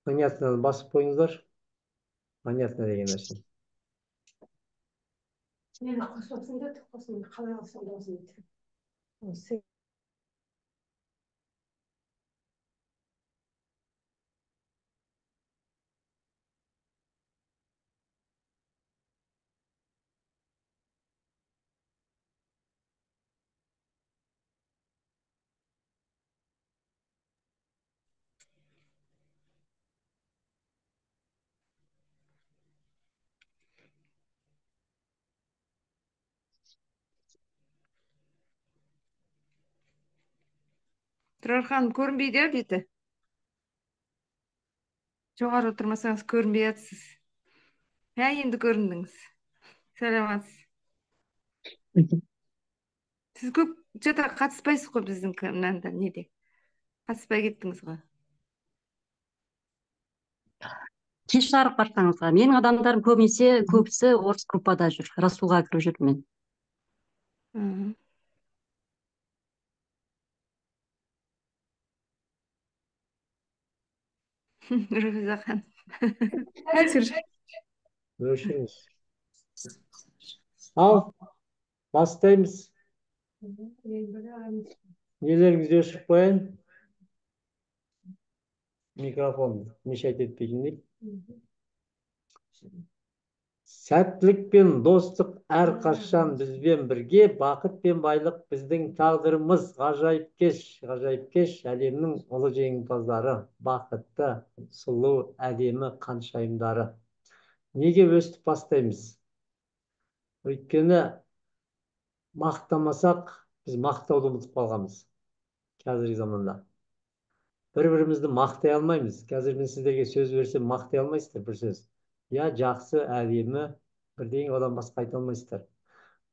Понятно, басып қойыңыздар. Понятно деген нәрсе. Мені қосылсын да қосын қалай алсам да осыны дейді. Тұрар ханым көрінбейді иә беті. Жоғары отырмасаңыз көрінбей жатсыз. Енді көріндіңіз. Сәлеметсіз. Сіз көп жата қатыспайсыз ғой біздің мынанда неде. Қатыспай кеттіңіз ғой. Кеш жарық барсаңызға. Менің адамдарым көбісі орыс группада жүр. Расулға кіріп жүрмін мен. Руза ханым. Görüşürüz. Al, бастаймыз. Нелеріңізді өшіріп қояйын. Микрофон мешать етпейтін дейді. Сәттілік пен достық әрқашан бізбен бірге, бақыт пен байлық біздің тағдырымыз. Ғажайып кеш, әлемнің ұлы жеңімпаздары, бақытты, сұлу, әдемі қаншайымдары. Неге өстіп бастаймыз? Өйткені мақтамасақ, біз мақтауды ұмытып қалғанбыз қазіргі заманда. Бір-бірімізді мақтай алмаймыз. Қазір мен сіздерге сөз берсем мақтай алмайсыздар бір сөз. Я жақсы, әдемі, бірдеңе одан басқа айта алмайсыздар.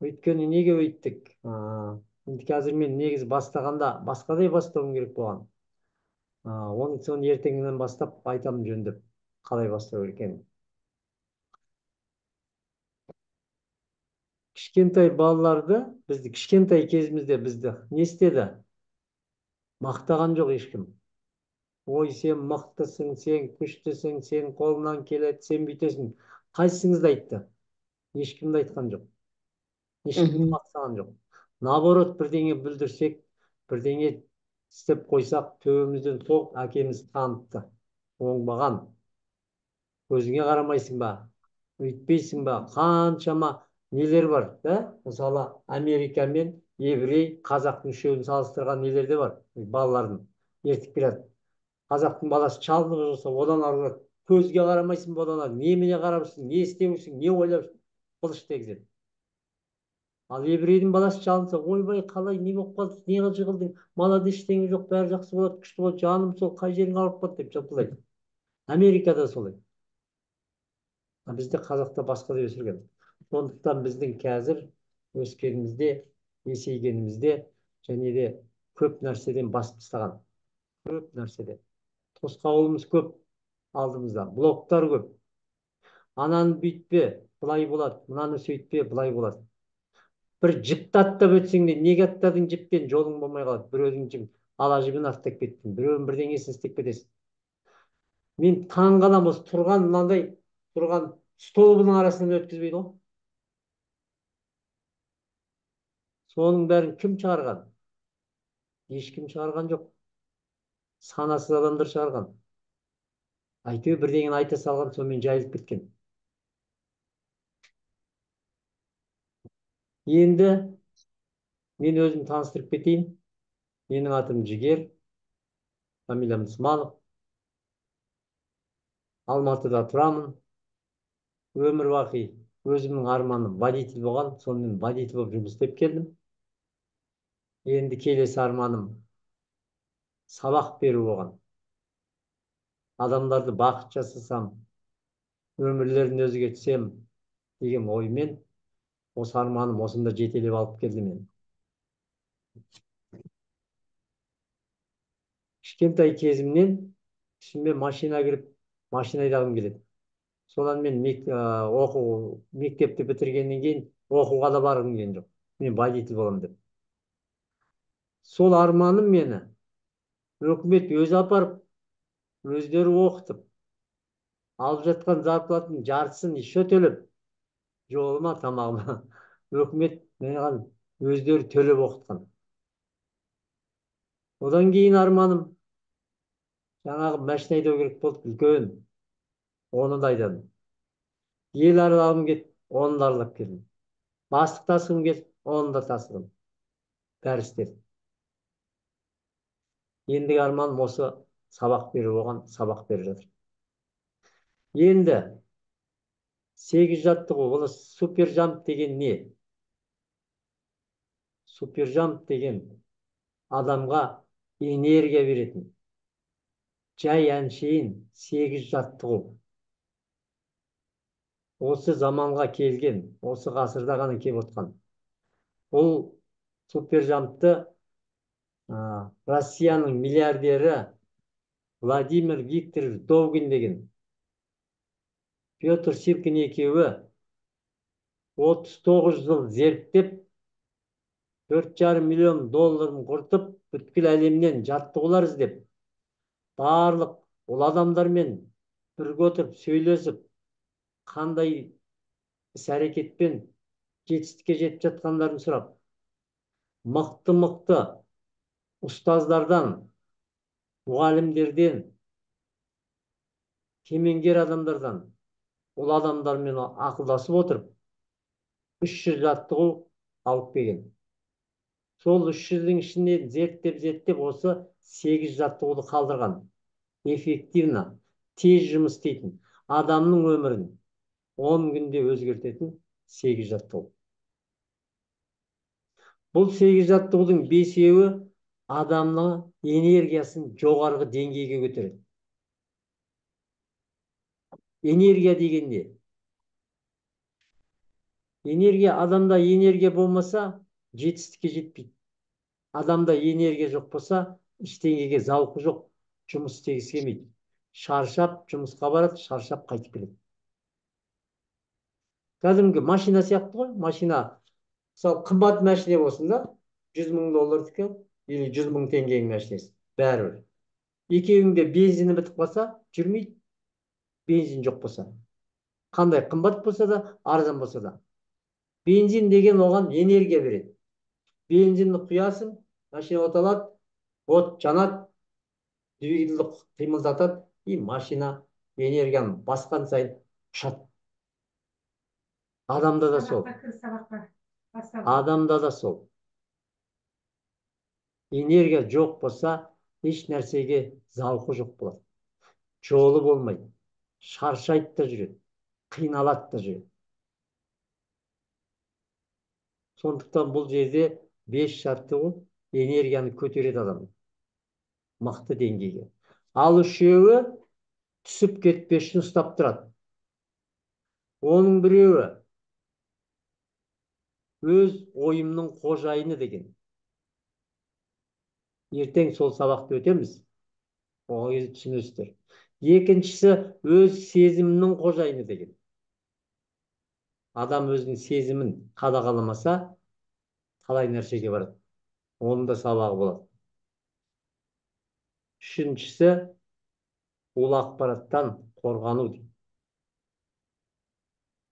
Өйткені неге өйттік? Қазір мен негіз бастағанда басқадай бастауым керек болған. Соны ертеңнен бастап айтамын жөндеп, қалай бастау керек екенін. Кішкентай балаларды, кішкентай кезімізде бізді не істеді? Мақтаған жоқ ешкім. Ой, сен мықтысың, сен күштісің, сен қолынан келеді, сен бүйтесің. Қайсыңызды айтты? Ешкімді айтқан жоқ. Ешкімді мақтаған жоқ. Наоборот, бірдеңе бүлдірсек, бірдеңе істеп қойсақ, төбемізден соғып әкеміз танытты. Оңбаған. Көзіңе қарамайсың ба? Өйтпейсің ба? Қаншама нелер бар, да? Мысалы, Америка мен еврей, қазақтың үшеуін салыстырған нелер де бар, балалардың ертіп келеді. Қазақтың баласы шалынып жүрсе, одан арғы көзге қарамайсың, одан арғы немене қарапсың, не істеусің, не ойлапсың, қылыш тегізеді. Ал еврейдің баласы шалынса, ойбай, қалай, не болып қалды, не жығылдың, малада ештеңе жоқ, бәрі жақсы болады, күшті болады, жаным сол, қай жерің ауырып қалды деп жапылдайды. Америкада солай. Бізде қазақта басқадай өсірген. Сондықтан біздің қазір өскенімізде, есейгенімізде және де көп нәрседен бас тастаған. Көп нәрседен. Тосқауылымыз көп алдымызда, блоктар көп. Ананы бүйтпе, бұлай болады, мынаны сөйтпе, бұлай болады. Бір жіпті аттап өтсең де, неге аттадың жіппен, жолың болмай қалады. Біреудің ала жібін аттап кеттің, біреудің бірдеңесін істеп кетесің. Мен таңғаламын, осы тұрған мынандай тұрған столбының арасынан өткізбейді ғой. Соның бәрін кім шығарған? Ешкім шығарған жоқ. Санасыз адамдар шығарған. Әйтеуір бірдеңені айта салған, сонымен жайылып кеткен. Енді мен өзім таныстырып кетейін. Менің атым Жігер, фамилиям Сманов. Алматыда тұрамын. Өмір бақи өзімнің арманым водитель болған, сонымен водитель болып жұмыс істеп келдім. Енді келесі арманым сабақ беру болған. Адамдарды бақыт жасасам, өмірлерін өзгертсем деген оймен осы арманым осында жетелеп алып келді мен. Кішкентай кезімнен ішіме машина кіріп, машина айдағым келеді. Содан мен мектепті бітіргеннен кейін оқуға да барғым келген жоқ. Мен водитель боламын деп. Сол арманым мені өкімет өзі апарып, өздері оқытып, алып жатқан зарплатының жартысын еще төлеп, жолыма тамағыма өкімет маған өздері төлеп оқытқан. Одан кейін арманым жаңағы машина айдау керек болды, үлкен. Оны да айдадым. Ел аралағым келді, оны да аралап келдім. Бастық тасығым келді, оны да тасыдым. Бәрі істедім. Ендігі арманым осы сабақ беру, оған сабақ беріп жатыр. Енді 8 жаттығу, ол супержамп деген не? Супержамп деген адамға энергия беретін. Жай әншейін 8 жаттығу. Осы заманға келген, осы ғасырда ғана келіп отқан. Бұл супержампты Россияның миллиардері Владимир Викторович Довгин деген Петр Сиркин екеуі 39 жыл зерттеп, 4,5 миллион долларын құртып, бүткіл әлемнен жаттығулар іздеп, барлық ол адамдармен бірге отырып сөйлесіп, қандай іс-әрекетпен жетістікке жетіп жатқандарын сұрап, мықты ұстаздардан, мұғалімдерден, кемеңгер адамдардан, ол адамдармен ақылдасып отырып, 300 жаттығу алып келген. Сол 300-дің ішіне зерттеп, осы 8 жаттығуды қалдырған. Эффективно, тез жұмыс істейтін, адамның өмірін 10 күнде өзгертетін 8 жаттығу. Бұл 8 жаттығудың 5-еуі адамның энергиясын жоғарғы деңгейге көтереді. Энергия деген не? Адамда энергия болмаса, жетістікке жетпейді. Адамда энергия жоқ болса, ештеңеге зауқы жоқ, жұмыс істегісі келмейді. Шаршап, жұмысқа барады, шаршап қайтып келеді. Кәдімгі машина сияқты ғой, машина. Мысалы, қымбат машина болсын да, 100 мың доллардікі, или 100 мың теңгенің машинасы, бәрібір. Екеуінде бензині бітіп қалса, жүрмейді. Бензин жоқ болса. Қандай қымбат болса да, арзан болса да. Бензин деген оған энергия береді. Бензинді құясың, машина оталады, от жанады, двигательді қимылдатады, и машина энергияны басқан сайын ұшады. Адамда да сол. Адамда да сол. Энергия жоқ болса, еш нәрсеге зауқы жоқ болады. Жолы болмайды. Шаршайды да жүреді. Қиналады да жүреді. Сондықтан бұл жерде 5 жаттығу энергияны көтереді адамды. Мықты деңгейге. Ал 3-еуі түсіп кетпес үшін ұстап тұрады. Оның 1-еуі өз ойымның қожайыны деген. Ертең сол сабақты өтеміз. Оған түсінесіздер. Екіншісі өз сезімнің қожайыны деген. Адам өзінің сезімін қадағаламаса, қалай нәрсеге барады. Оның да сабағы болады. Үшіншісі улы ақпараттан қорғану дейді.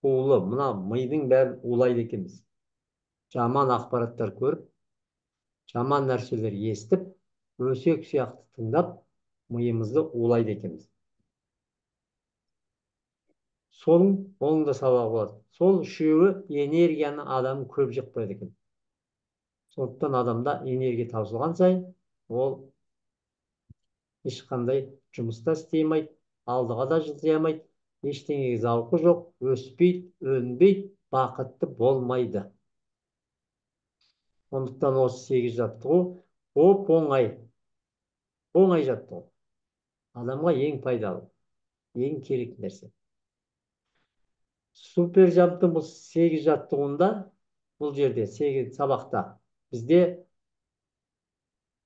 Улы, мына мидың бәрін улайды екенбіз. Жаман ақпараттар көріп, жаман нәрселер естіп, өсек сияқты тыңдап, миымызды улайды екенбіз. Оның да сабағы болады. Сол 3-еуі энергияны адам көп жеп қояды екен. Сондықтан адамда энергия таусылған сайын, ол ешқандай жұмыста істемейді, алдыға да жылжи алмайды, ештеңеге зауқы жоқ, өспейді, өнбейді, бақытты болмайды. Сондықтан осы 8 жаттығу оңай жаттығу. Адамға ең пайдалы, ең керек нәрсе. Супержамптың бұл 8 жаттығуында, бұл жерде 8 сабақта бізде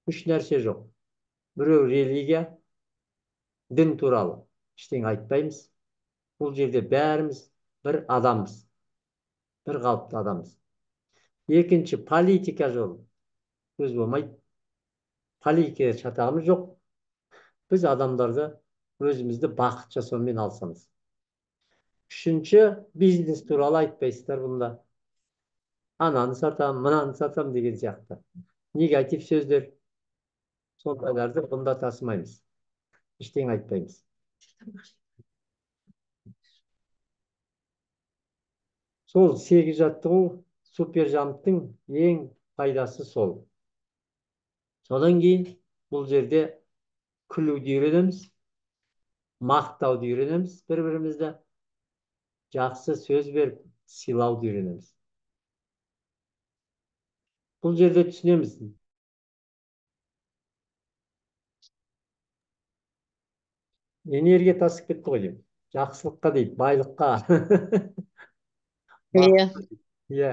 3 нәрсе жоқ. Біреу религия, дін туралы ештеңе айтпаймыз. Бұл жерде бәріміз бір адамбыз, бір қалыпты адамбыз. Екінші, политика жолы. Сөз болмайды. Политикаға шатағымыз жоқ. Біз адамдарды өзімізді бақыт жасаумен алсамыз. Үшінші, бизнес туралы айтпайсыздар бұнда. Ананы сатам, мынаны сатам деген сияқты. Негатив сөздер, сондайларды бұнда тасымаймыз. Ештеңе айтпаймыз. Сол 8 жаттығу супержамптың ең пайдасы сол. Содан кейін бұл жерде күлуді үйренеміз, мақтауды үйренеміз бір-бірімізді, жақсы сөз беріп, сыйлауды үйренеміз. Бұл жерде түсінеміз. Энергия тасып кетті ғой деймін. Жақсылыққа дейді, байлыққа. Иә. Иә.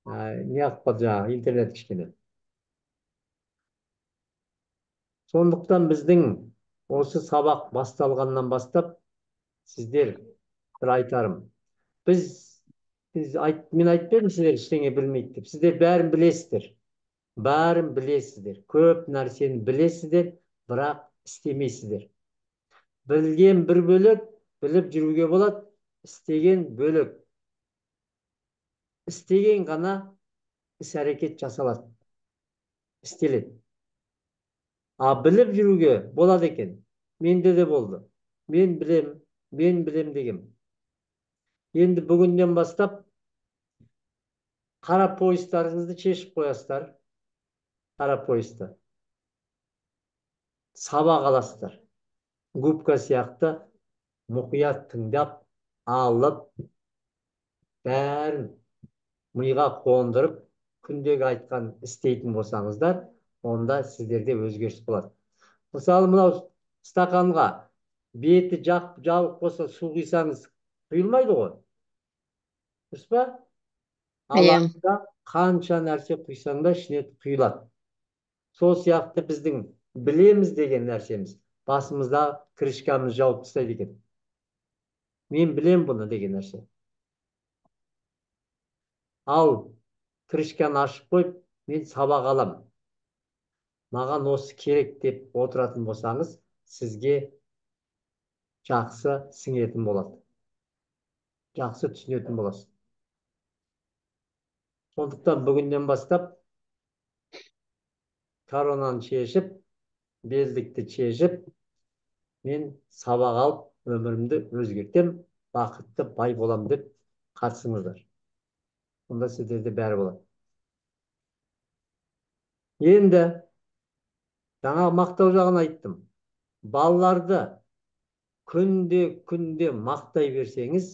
Не қылып жаңағы интернет кішкене. Сондықтан біздің осы сабақ басталғаннан бастап сіздер бір айтарым. Мен айтпадым сіздер ештеңе білмейді деп. Сіздер бәрін білесіздер. Бәрін білесіздер. Көп нәрсені білесіздер, бірақ істемейсіздер. Білген бір бөлек, біліп жүруге болады, істеген бөлек. Істеген ғана іс-әрекет жасалады. Істеледі. А біліп жүруге болады екен. Менде де болды. Мен білем дегем. Енді бүгінден бастап қара поястарыңызды шешіп қоясыздар. Қара поясты. Сабақ аласыздар. Губка сияқты мұқият тыңдап, алып, бәрін миға қондырып, күндегі айтқан істейтін болсаңыздар, онда сіздерде өзгеріс болады. Мысалы, мынау стақанға беті жабық болса су құйсаңыз құйылмайды ғой. Дұрыс па? Алаңда қанша нәрсе құйсаң да ішіне құйылады. Сол сияқты біздің білеміз деген нәрсеміз басымызда крышкамыз жауып тастайды екен. Мен білем бұны деген нәрсе. Ал крышканы ашып қойып, мен сабақ алам. Маған осы керек деп отыратын болсаңыз, сізге жақсы сіңетін болады. Жақсы түсінетін боласыз. Сондықтан бүгінден бастап коронаны шешіп, белдікті шешіп, мен сабақ алып, өмірімді өзгертем, бақытты бай болам деп қатысыңыздар. Онда сіздерде бәрі болады. Енді жаңа мақтау жағын айттым. Балаларды күнде мақтай берсеңіз,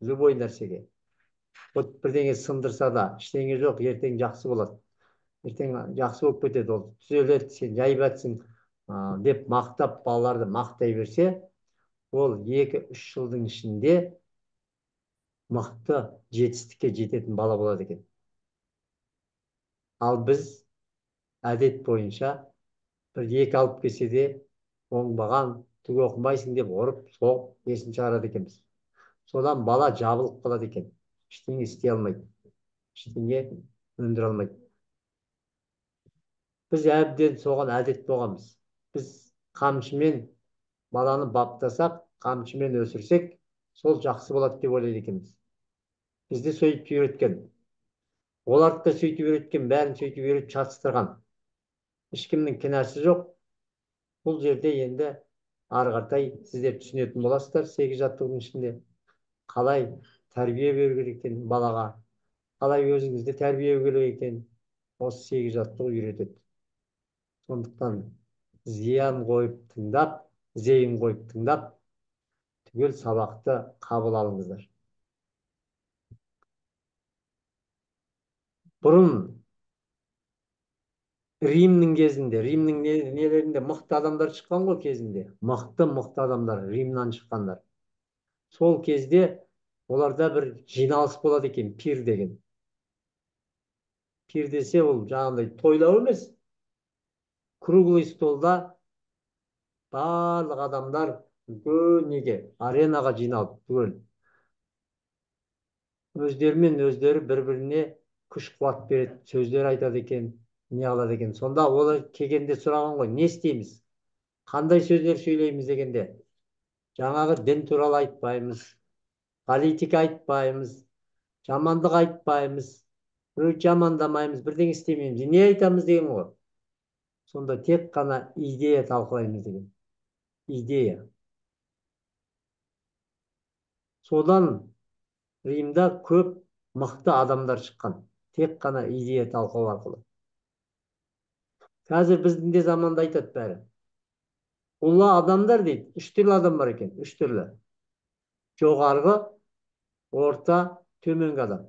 любой нәрсеге. Бірдеңе сындырса да, ештеңе жоқ, ертең жақсы болады. Ертең жақсы болып кетеді, ол түзеледі, сен жайбатсың деп мақтап, балаларды мақтай берсе, ол 2-3 жылдың ішінде мықты жетістікке жететін бала болады екен. Ал біз әдет бойынша бір 2 алып келсе де оңбаған, түк оқымайсың деп ұрып, соғып, есін шығарады екенбіз. Содан бала жабылып қалады екен. Ештеңе істей алмайды. Ештеңе өндіре алмайды. Біз әбден соған әдет болғанбыз. Біз қамшымен баланы баптасақ, қамшымен өсірсек, сол жақсы болады деп ойлайды екенбіз. Бізді сөйтіп үйреткен. Оларды да сөйтіп үйреткен, бәрін сөйтіп үйретіп шатыстырған. Ешкімнің кінәсі жоқ. Бұл жерде енді ары қаратай сіздер түсінетін боласыздар 8 жаттығудың ішінде. Қалай тәрбие беру керек екен балаға, қалай өзіңізді тәрбие керек екен, осы 8 жаттығу үйретеді. Сондықтан зейін қойып тыңдап, түгел сабақты қабыл алыңыздар. Бұрын Римнің кезінде, Римнің нелерінде мықты адамдар шыққан ғой кезінде. Мықты адамдар, Римнан шыққандар. Сол кезде оларда бір жиналыс болады екен, пир деген. Пир десе ол жаңағындай тойлау емес. Круглый столда барлық адамдар неге аренаға жиналып түгел. Өздерімен өздері бір-біріне күш қуат береді, сөздер айтады екен, не алады екен. Сонда олар келгенде сұраған ғой, не істейміз? Қандай сөздер сөйлейміз дегенде? Жаңағы дін туралы айтпаймыз, Политика айтпаймыз, жамандық айтпаймыз, біреуді жамандамаймыз, бірдеңе істемейміз. Не айтамыз деген ғой. Сонда тек қана идея талқылаймыз деген. Идея. Содан Римда көп мықты адамдар шыққан. Тек қана идея талқылау арқылы. Қазір біздің де заманда айтады бәрі. Ұлы адамдар дейді. Үш түрлі адам бар екен. Үш түрлі. Жоғарғы, орта, төменгі адам.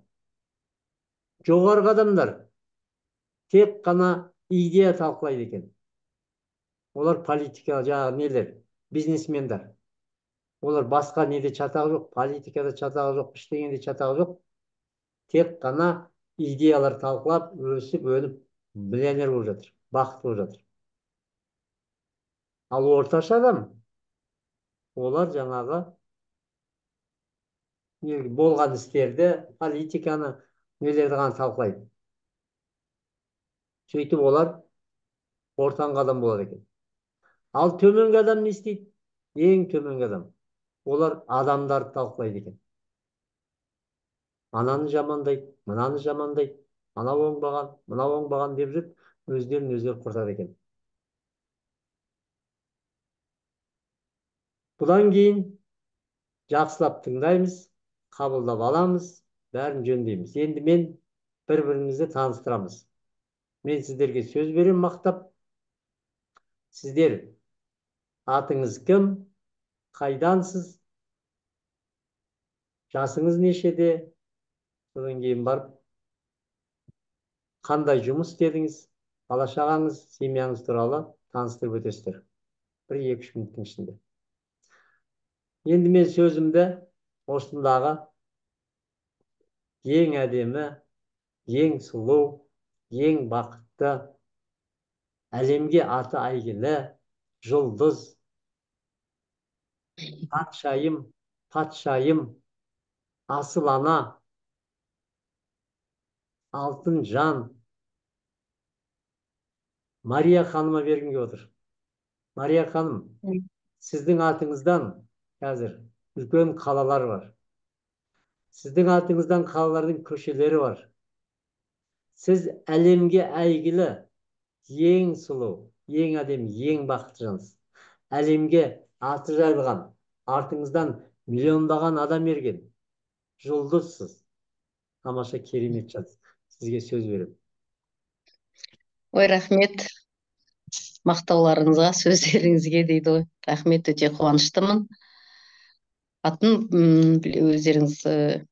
Жоғарғы адамдар тек қана идея талқылайды екен. Олар политика, жаңағы нелер, бизнесмендер. Олар басқа неде чатағы жоқ, политикада чатағы жоқ, ештеңеде чатағы жоқ. Тек қана идеялар талқылап, өсіп, өніп, миллионер болып жатыр, бақытты болып жатыр. Ал орташа адам, олар жаңағы болған істерді, политиканы, нелерді ғана талқылайды. Сөйтіп олар ортаңғы адам болады екен. Ал төменгі адам не істейді? Ең төменгі адам. Олар адамдарды талқылайды екен. Ананы жамандайды, мынаны жамандайды, анау оңбаған, мынау оңбаған деп жүріп, өздерін өздері құртады екен. Бұдан кейін жақсылап тыңдаймыз, қабылдап аламыз, бәрін жөндейміз. Енді мен бір-бірімізді таныстырамыз. Мен сіздерге сөз берем мақтап. Сіздер атыңыз кім, қайдансыз, жасыңыз нешеде, содан кейін барып қандай жұмыс істедіңіз, бала-шағаңыз, семьяңыз туралы таныстырып өтесіздер. 1-2-3 минуттың ішінде. Енді мен сөзімді осындағы ең әдемі, ең сұлу, ең бақытты, әлемге аты әйгілі, жұлдыз, патшайым, патшайым, асыл ана, алтын жан, Мария ханымға бергенге отыр. Мария ханым, сіздің атыңыздан қазір үлкен қалалар бар. Сіздің атыңыздан қалалардың көшелері бар. Сіз әлемге әйгілі, ең сұлу, ең әдемі, ең бақытты жансыз. Әлемге аты жайылған, артыңыздан миллиондаған адам ерген. Жұлдызсыз. Тамаша, керемет жансыз. Сізге сөз беремін. Ой, рахмет мақтауларыңызға, сөздеріңізге дейді ғой. Рахмет, өте қуаныштымын. Атым өздеріңіз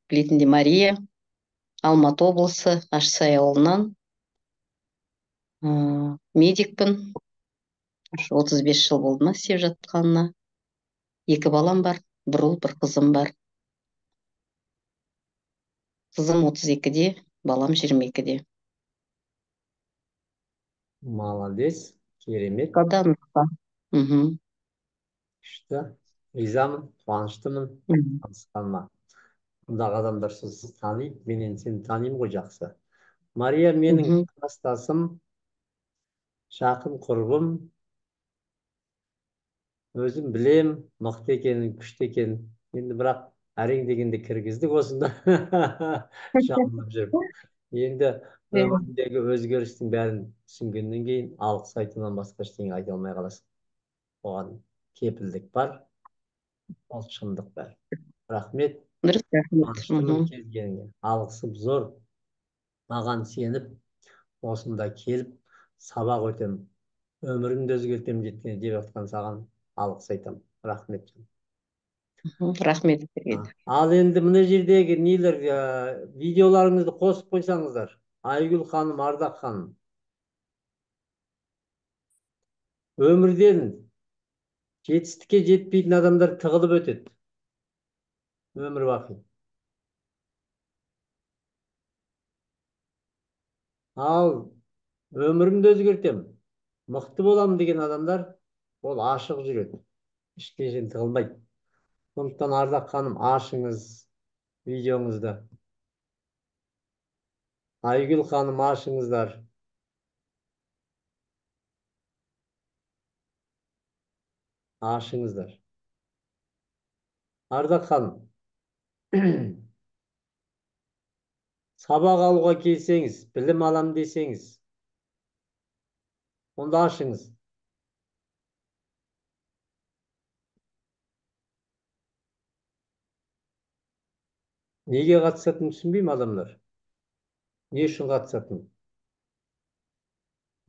білетіндей Мария, Алматы облысы, Ащысай ауылынан. Медикпін. 35 жыл болды ма істеп жатқанына. 2 балам бар, бір ұл, бір қызым бар. Қызым 32-де, балам 22-де. Молодец, керемет. Қадамызға. Күшті. Ризамын, қуаныштымын. Танысқаныма. Мұндағы адамдар сізді таниды, мен енді сені танимын ғой жақсы. Мария менің кластасым, жақын құрбым. Өзім білем, мықты екенін, күшті екенін. Енді бірақ әрең дегенде кіргіздік осында. Жалынып жүріп. Енді өміріндегі өзгерістің бәрін түсінгеннен кейін алғыс айтудан басқа ештеңе айта алмай қаласың. Оған кепілдік бар, ол шындық бар. Рахмет. Қуаныштымын келгеніңе. Алғысым зор. Маған сеніп, осында келіп, сабақ өтем, өмірімді өзгертем жеткенде деп жатқан саған алғыс айтамын. Рахмет. Рахмет. Ал енді мына жердегі нелер, видеоларыңызды қосып қойсаңыздар. Айгүл ханым, Ардақ ханым. Өмірден жетістікке жетпейтін адамдар тығылып өтеді. Өмір бақи. Ал өмірімді өзгертем, мықты болам деген адамдар, ол ашық жүреді. Ештеңеден тығылмайды. Сондықтан Ардақ ханым, ашыңыз видеоңызды. Айгүл ханым, ашыңыздар. Ашыңыздар. Ардақ ханым. Сабақ алуға келсеңіз, білім алам десеңіз, онда ашыңыз. Неге қатысатынын түсінбеймін адамдар. Не үшін қатысатын?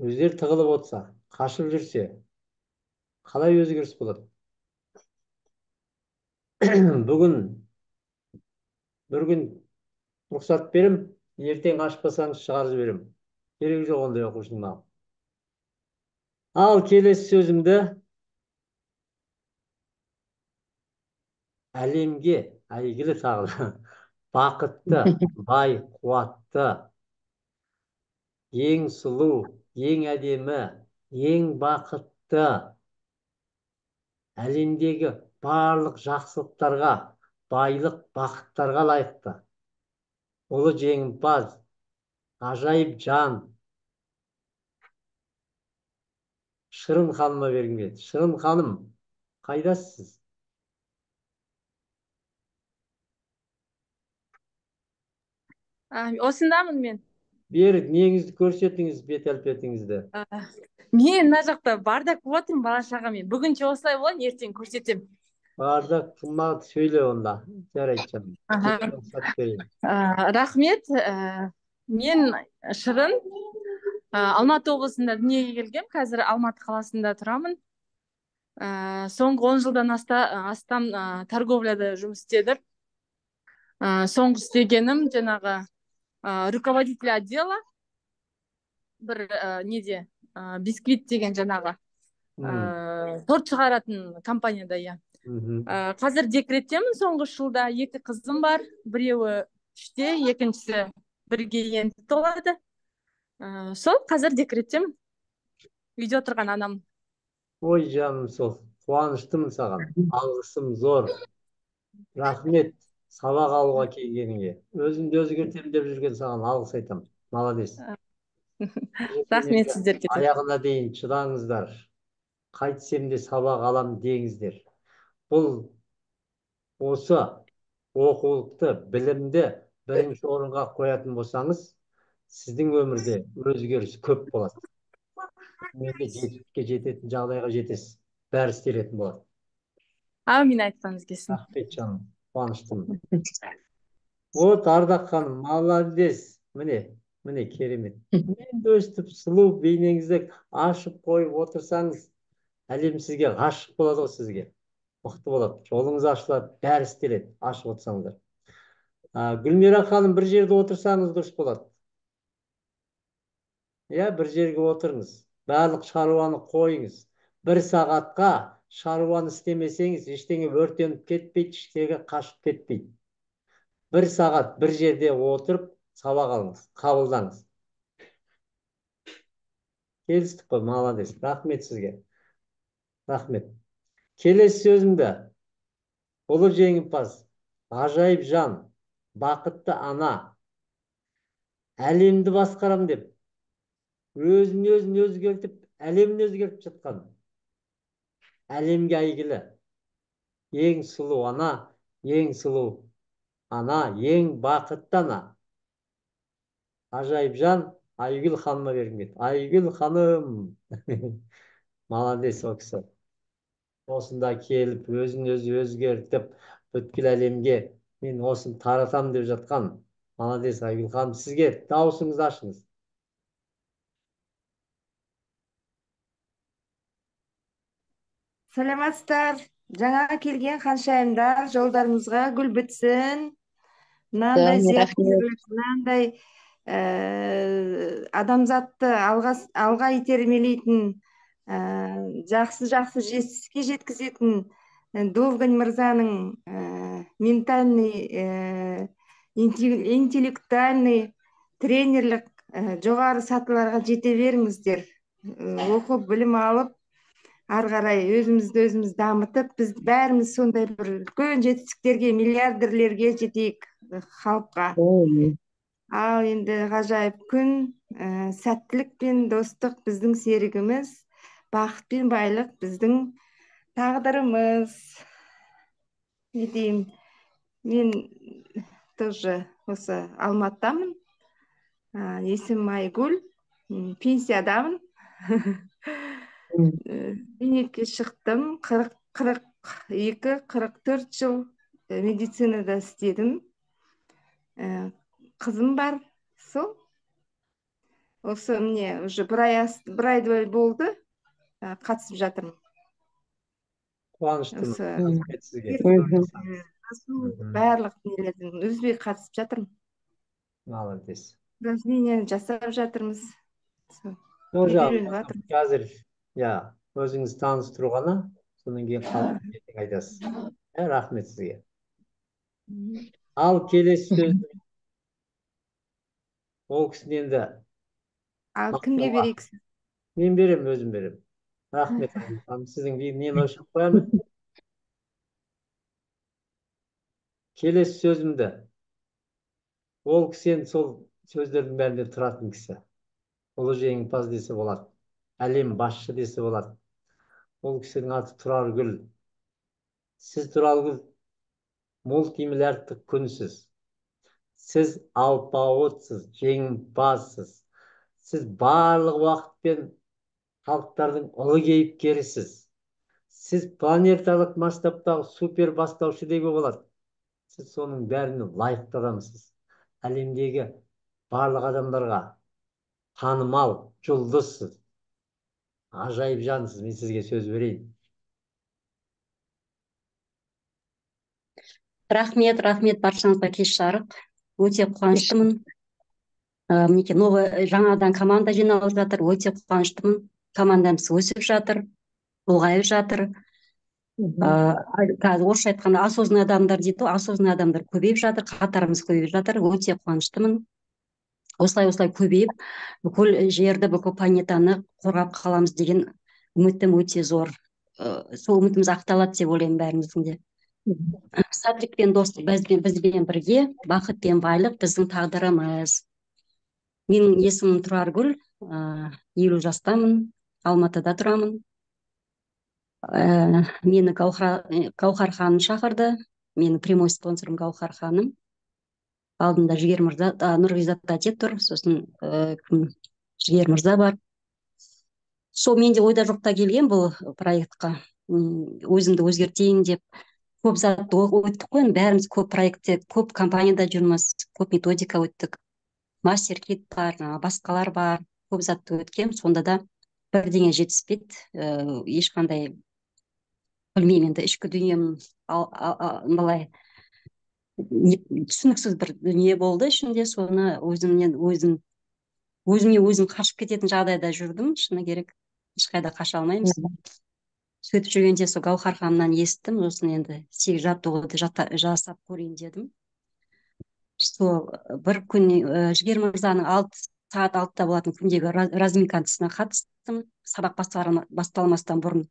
Өздері тығылып отырса, қашып жүрсе, қалай өзгеріс болады? Бүгін бір күн рұқсат берем, ертең ашпасаңыз шығарып жіберем. Керегі жоқ ондай оқушының маған. Ал келесі сөзімді әлемге әйгілі тағы бақытты, бай, қуатты, ең сұлу, ең әдемі, ең бақытты, әлемдегі барлық жақсылықтарға, байлық, бақыттарға лайықты. Ұлы жеңімпаз, ғажайып жан. Шырын ханыма бергім келеді. Шырын ханым, қайдасыз? Осындамын мен. Бері неңізді көрсетіңіз, бет әлпетіңізді. Мен мына жақта бардак болып отырмын бала шағамен. Бүгінше осылай болайын, ертең көрсетем. Бардак қымбат сөйле онда. Жарайды жаным. Рұқсат берейін. Рахмет. Мен Шырын. Алматы облысында дүниеге келгем. Қазір Алматы қаласында тұрамын. Соңғы 10 жылдан астам торговляда жұмыс істедім. Соңғы істегенім жаңағы руководитель отдела бір неде бисквит деген жаңағы торт шығаратын компанияда, иә. Қазір декреттемін. Соңғы жылда 2 қызым бар. Біреуі 3-те, екіншісі 1-ге енді толады. Сол қазір декреттемін. Үйде отырған анам. Ой жаным сол, қуаныштымын саған. Алғысым зор. Рахмет сабақ алуға келгеніңе. Өзімді өзгертем деп жүрген саған алғыс айтам. Молодец. Рахмет сіздерге. Аяғына дейін шыдаңыздар. Қайтсем де сабақ алам деңіздер. Бұл осы оқулықты, білімді бірінші орынға қоятын болсаңыз, сіздің өмірде өзгеріс көп болады. Жетістікке жететін жағдайға жетесіз. Бәрі істелетін болады. Әмин айтқаныңыз келсін. Рахмет жаным, қуаныштымын. Вот Ардақ ханым, молодец. Міне керемет. Енді өстіп сұлу бейнеңізді ашып қойып отырсаңыз, әлем сізге ғашық болады ғой сізге. Мықты болады. Жолыңыз ашылады, бәрі істеледі, ашып отырсаңыздар. Гүлмира ханым, бір жерде отырсаңыз дұрыс болады. Иә, бір жерге отырыңыз. Барлық шаруаны қойыңыз. 1 сағатқа шаруаны істемесеңіз, ештеңе өртеніп кетпейді, ештеңе қашып кетпейді. 1 сағат бір жерде отырып, сабақ алыңыз, қабылдаңыз. Келістік қой, молодец. Рахмет сізге. Рахмет. Келесі сөзімді. Ұлы жеңімпаз, ғажайып жан, бақытты ана, әлемді басқарам деп, өзін өзгертіп, әлемін өзгертіп жатқан. Әлемге әйгілі. Ең сұлу ана, ең бақытты ана. Ғажайып жан, Айгүл ханыма бергім келді. Айгүл ханым. Молодец о кісі. Осында келіп, өзін өзгертіп, бүткіл әлемге мен осыны таратам деп жатқан. Молодец Айгүл ханым. Сізге дауысыңызды ашыңыз. Саламатсыздар. Жаңа келген ханшайымдар, жолдарыңызға гүл бітсін. Мынандай зияткерлік, мынандай адамзатты алға итермелейтін, жақсы жетістікке жеткізетін Довгань мырзаның ментальный, интеллектуальный, тренерлік жоғары сатыларға жете беріңіздер. Оқып, білім алып, ары қарай өзіміз дамытып, біз бәріміз сондай бір үлкен жетістіктерге, миллиардерлерге жетейік халыққа. Ал енді ғажайып күн, сәттілік пен достық біздің серігіміз, бақыт пен байлық біздің тағдырымыз. Не деймін, Мен тоже осы Алматыдамын. Есімім Айгүл. Пенсиядамын. Зейнетке шықтым. 42-44 жыл медицинада істедім. Қызым бар. Сол. Осы міне уже бір айдай болды. Қатысып жатырмын. Қуаныштымын. Осы Рахмет сізге. барлық нелердің үзбей қатысып жатырмын. Молодец. Упражнениені жасап жатырмыз. Үйреніп жатырмыз. қазір өзіңіз таныстыру ғана, содан кейін қалып айтасыз. Рахмет сізге. Ал келесі сөз ол кісіні енді Ал кімге берейік? мен беремін, өзім беремін. Рахмет. Сіздің нені өшіріп қоямын. Келесі сөзімді ол кісі енді сол сөздердің бәрінде тұратын кісі. Ұлы жеңімпаз десе болады. Әлем басшы десе болады. Ол кісінің аты Тұраргүл. Сіз Тұраргүл мультимиллиардтық күнсіз. Сіз алпауытсыз, жеңімпазсыз. Сіз барлық уақытпен халықтардың ұлы кейіпкерісіз. Сіз планеталық масштабтағы супер бастаушы деуге болады. Сіз соның бәріне лайықты адамсыз. Әлемдегі барлық адамдарға танымал, жұлдызсыз. Ажайып жансыз. Мен сізге сөз берейін. Рахмет баршаңызға кеш жарық. Өте қуаныштымын. Мінекей новый жаңадан команда жиналып жатыр. Өте қуаныштымын. Командамыз өсіп жатыр, ұлғайып жатыр. Қазір орысша айтқанда осознанный адамдар дейді, осознанный адамдар көбейіп жатыр, қатарымыз көбейіп жатыр. Өте қуаныштымын. Осылай көбейіп, бүкіл жерді, бүкіл планетаны қорғап қаламыз деген үмітім өте зор. Сол үмітіміз ақталады деп ойлаймын бәріміздің де. Садрик пен достық бізбен бірге, бақыт пен байлық біздің тағдырымыз. Менің есімім Тұраргүл, 50 жастамын, Алматыда тұрамын. Мені Гаухар ханым шақырды. Менің прямой спонсорым Гаухар ханым. Алдында Жігер мырза, Нұрғизат әте тұр, сосын Жігер мырза бар. Сол менде ойда жоқта келген бұл проектқа. Өзімді өзгертейін деп көп затты өттік қой, бәріміз көп проектте, көп компанияда жүрміз, көп методика өттік. Мастер-кит бар, басқалар бар, көп затты өткен, сонда да бірдеңе жетіспейді. Ешқандай білмеймін, енді ішкі дүнием былай түсініксіз бір дүние болды ішінде. Соны өзіме өзім қашып кететін жағдайда жүрдім, шыны керек. Ешқайда қаша алмаймыз. Сөйтіп жүргенде сол Гаухар ханымнан естідім, осыны енді 8 жаттығуды жасап көрейін дедім. Сол бір күн Жігер мырзаның сағат 6-да болатын күндегі разминкасына қатыстым. Сабақ басталмастан бұрын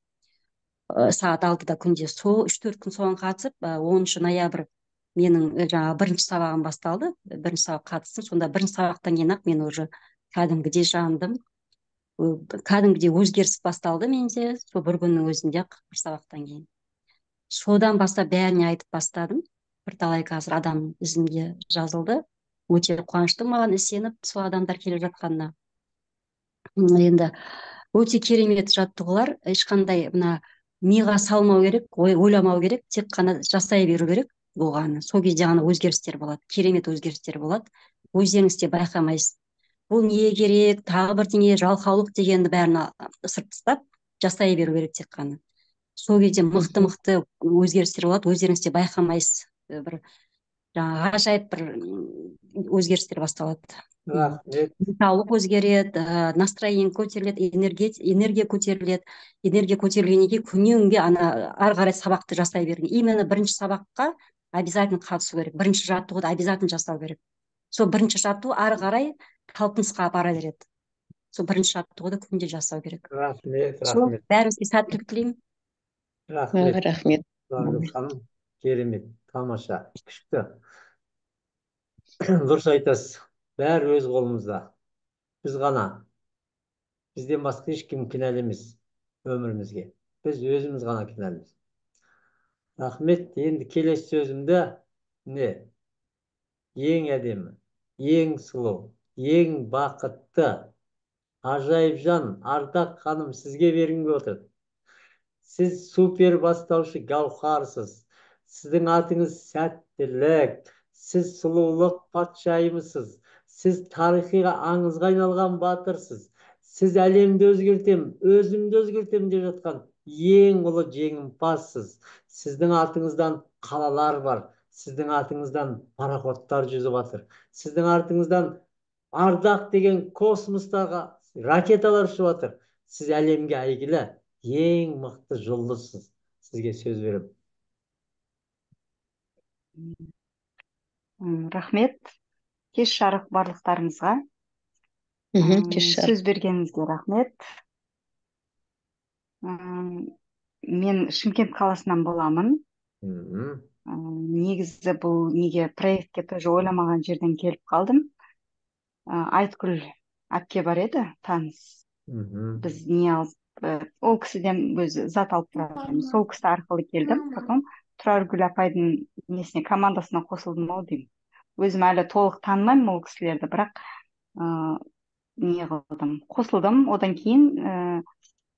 сағат 6-да күнде сол 3-4 күн соған қатысып, 10 ноябрь менің бірінші сабағым басталды. Бірінші сабақ қатыстым. Сонда бірінші сабақтан кейін ақ мен уже кәдімгідей жандым. Кәдімгідей өзгеріс басталды менде. Сол бір күннің өзінде бір сабақтан кейін. Содан бастап бәріне айтып бастадым. Бірталай қазір адам ізімде жазылды. Өте қуаныштым маған сеніп сол адамдар келіп жатқанына. Енді өте керемет жаттығулар. Ешқандай миға салмау керек, ойламау керек, тек қана жасай беру керек болғаны. Сол кезде ғана өзгерістер болады, керемет өзгерістер болады. Өздеріңіз де байқамайсыз. Бұл не керек, тағы бірдеңе, жалқаулық дегенді бәрін ысырып тастап, жасай беру керек тек қана. Сол кезде мықты өзгерістер болады, өздеріңіз де байқамайсыз. Бір ғажайып бір өзгерістер басталады. Денсаулық өзгереді, настроение көтеріледі, энергия көтеріледі. Энергия көтерілгеннен кейін күннен күнге ары қарай сабақты жасай берген. Именно бірінші сабаққа обязательно қатысу керек. Бірінші жаттығуды обязательно жасау керек. Сол бірінші жаттығу ары қарай талпынысқа апара береді. Сол бірінші жаттығуды күнде жасау керек. Рахмет. Бәрімізге сәттілік тілеймін. Рахмет. Ханым, керемет, тамаша, күшті. Дұрыс айтасыз. Бәрі өз қолымызда. Біз ғана. Бізден басқа ешкім кінәлі емес өмірімізге. Біз өзіміз ғана кінәліміз. Рахмет. Енді келесі сөзімді Не? Ең әдемі, ең сұлу, ең бақытты, ажайып жан, Ардақ ханым сізге бергенге отыр. Сіз супер бастаушы гауһарсыз. Сіздің атыңыз сәттілік. Сіз сұлулық патшайымысыз. Сіз тарихиға аңызға айналған батырсыз. Сіз әлемді өзгертем, өзімді өзгертем деп жатқан ең ұлы жеңімпазсыз. Сіздің артыңыздан қалалар бар. Сіздің артыңыздан пароходтар жүзіп жатыр. Сіздің артыңыздан Ардақ деген космостағы ракеталар ұшып жатыр. Сіз әлемге әйгілі ең мықты жұлдызсыз. Сізге сөз беремін. Рахмет. Кеш жарық барлықтарыңызға. Кеш жарық. Сөз бергеніңізге рахмет. Мен Шымкент қаласынан боламын. Негізі бұл неге проектке тоже ойламаған жерден келіп қалдым. Айткүл әпке бар еді, таныс. Біз не алып, ол кісіден өзі зат алып тұратынбыз. Сол кісі арқылы келдім. Потом Тұраргүл апайдың несіне командасына қосылдым ау деймін. Өзім әлі толық танымаймын ол кісілерді, бірақ не қылдым, қосылдым. Одан кейін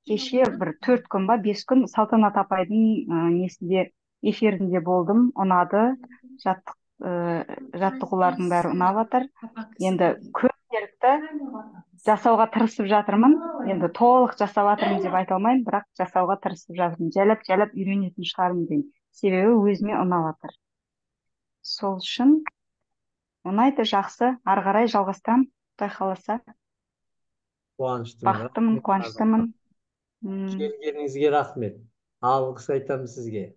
кеше бір 4 күн ба 5 күн Салтанат апайдың несінде эфирінде болдым. Ұнады. Жаттығулардың бәрі ұнап жатыр. Енді күнделікті жасауға тырысып жатырмын. Енді толық жасап жатырмын деп айта алмаймын, бірақ жасауға тырысып жатырмын. Жайлап үйренетін шығармын деймін. Себебі өзіме ұнап жатыр. Сол үшін ұнайды, жақсы. Ары қарай жалғастырамын, Құдай қаласа. Бақыттымын, қуаныштымын. Келгеніңізге рахмет. Алғыс айтамын сізге.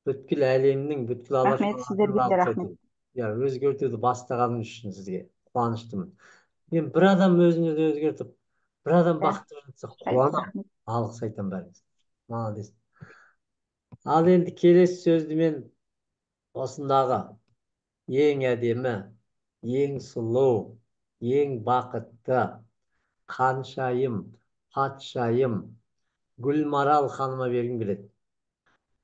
Бүткіл әлемнің, бүткіл Рахмет, сіздерге де рахмет. Өзгертуді бастағаныңыз үшін сізге қуаныштымын. Мен бір адам өзін өзі өзгертіп, бір адам бақытты жатса қуанамын. Алғыс айтамын бәріңізге. Молодец. Ал енді келесі сөзді мен осындағы ең әдемі, ең сұлу, ең бақытты, ханшайым, патшайым Гүлмарал ханымға бергім келеді.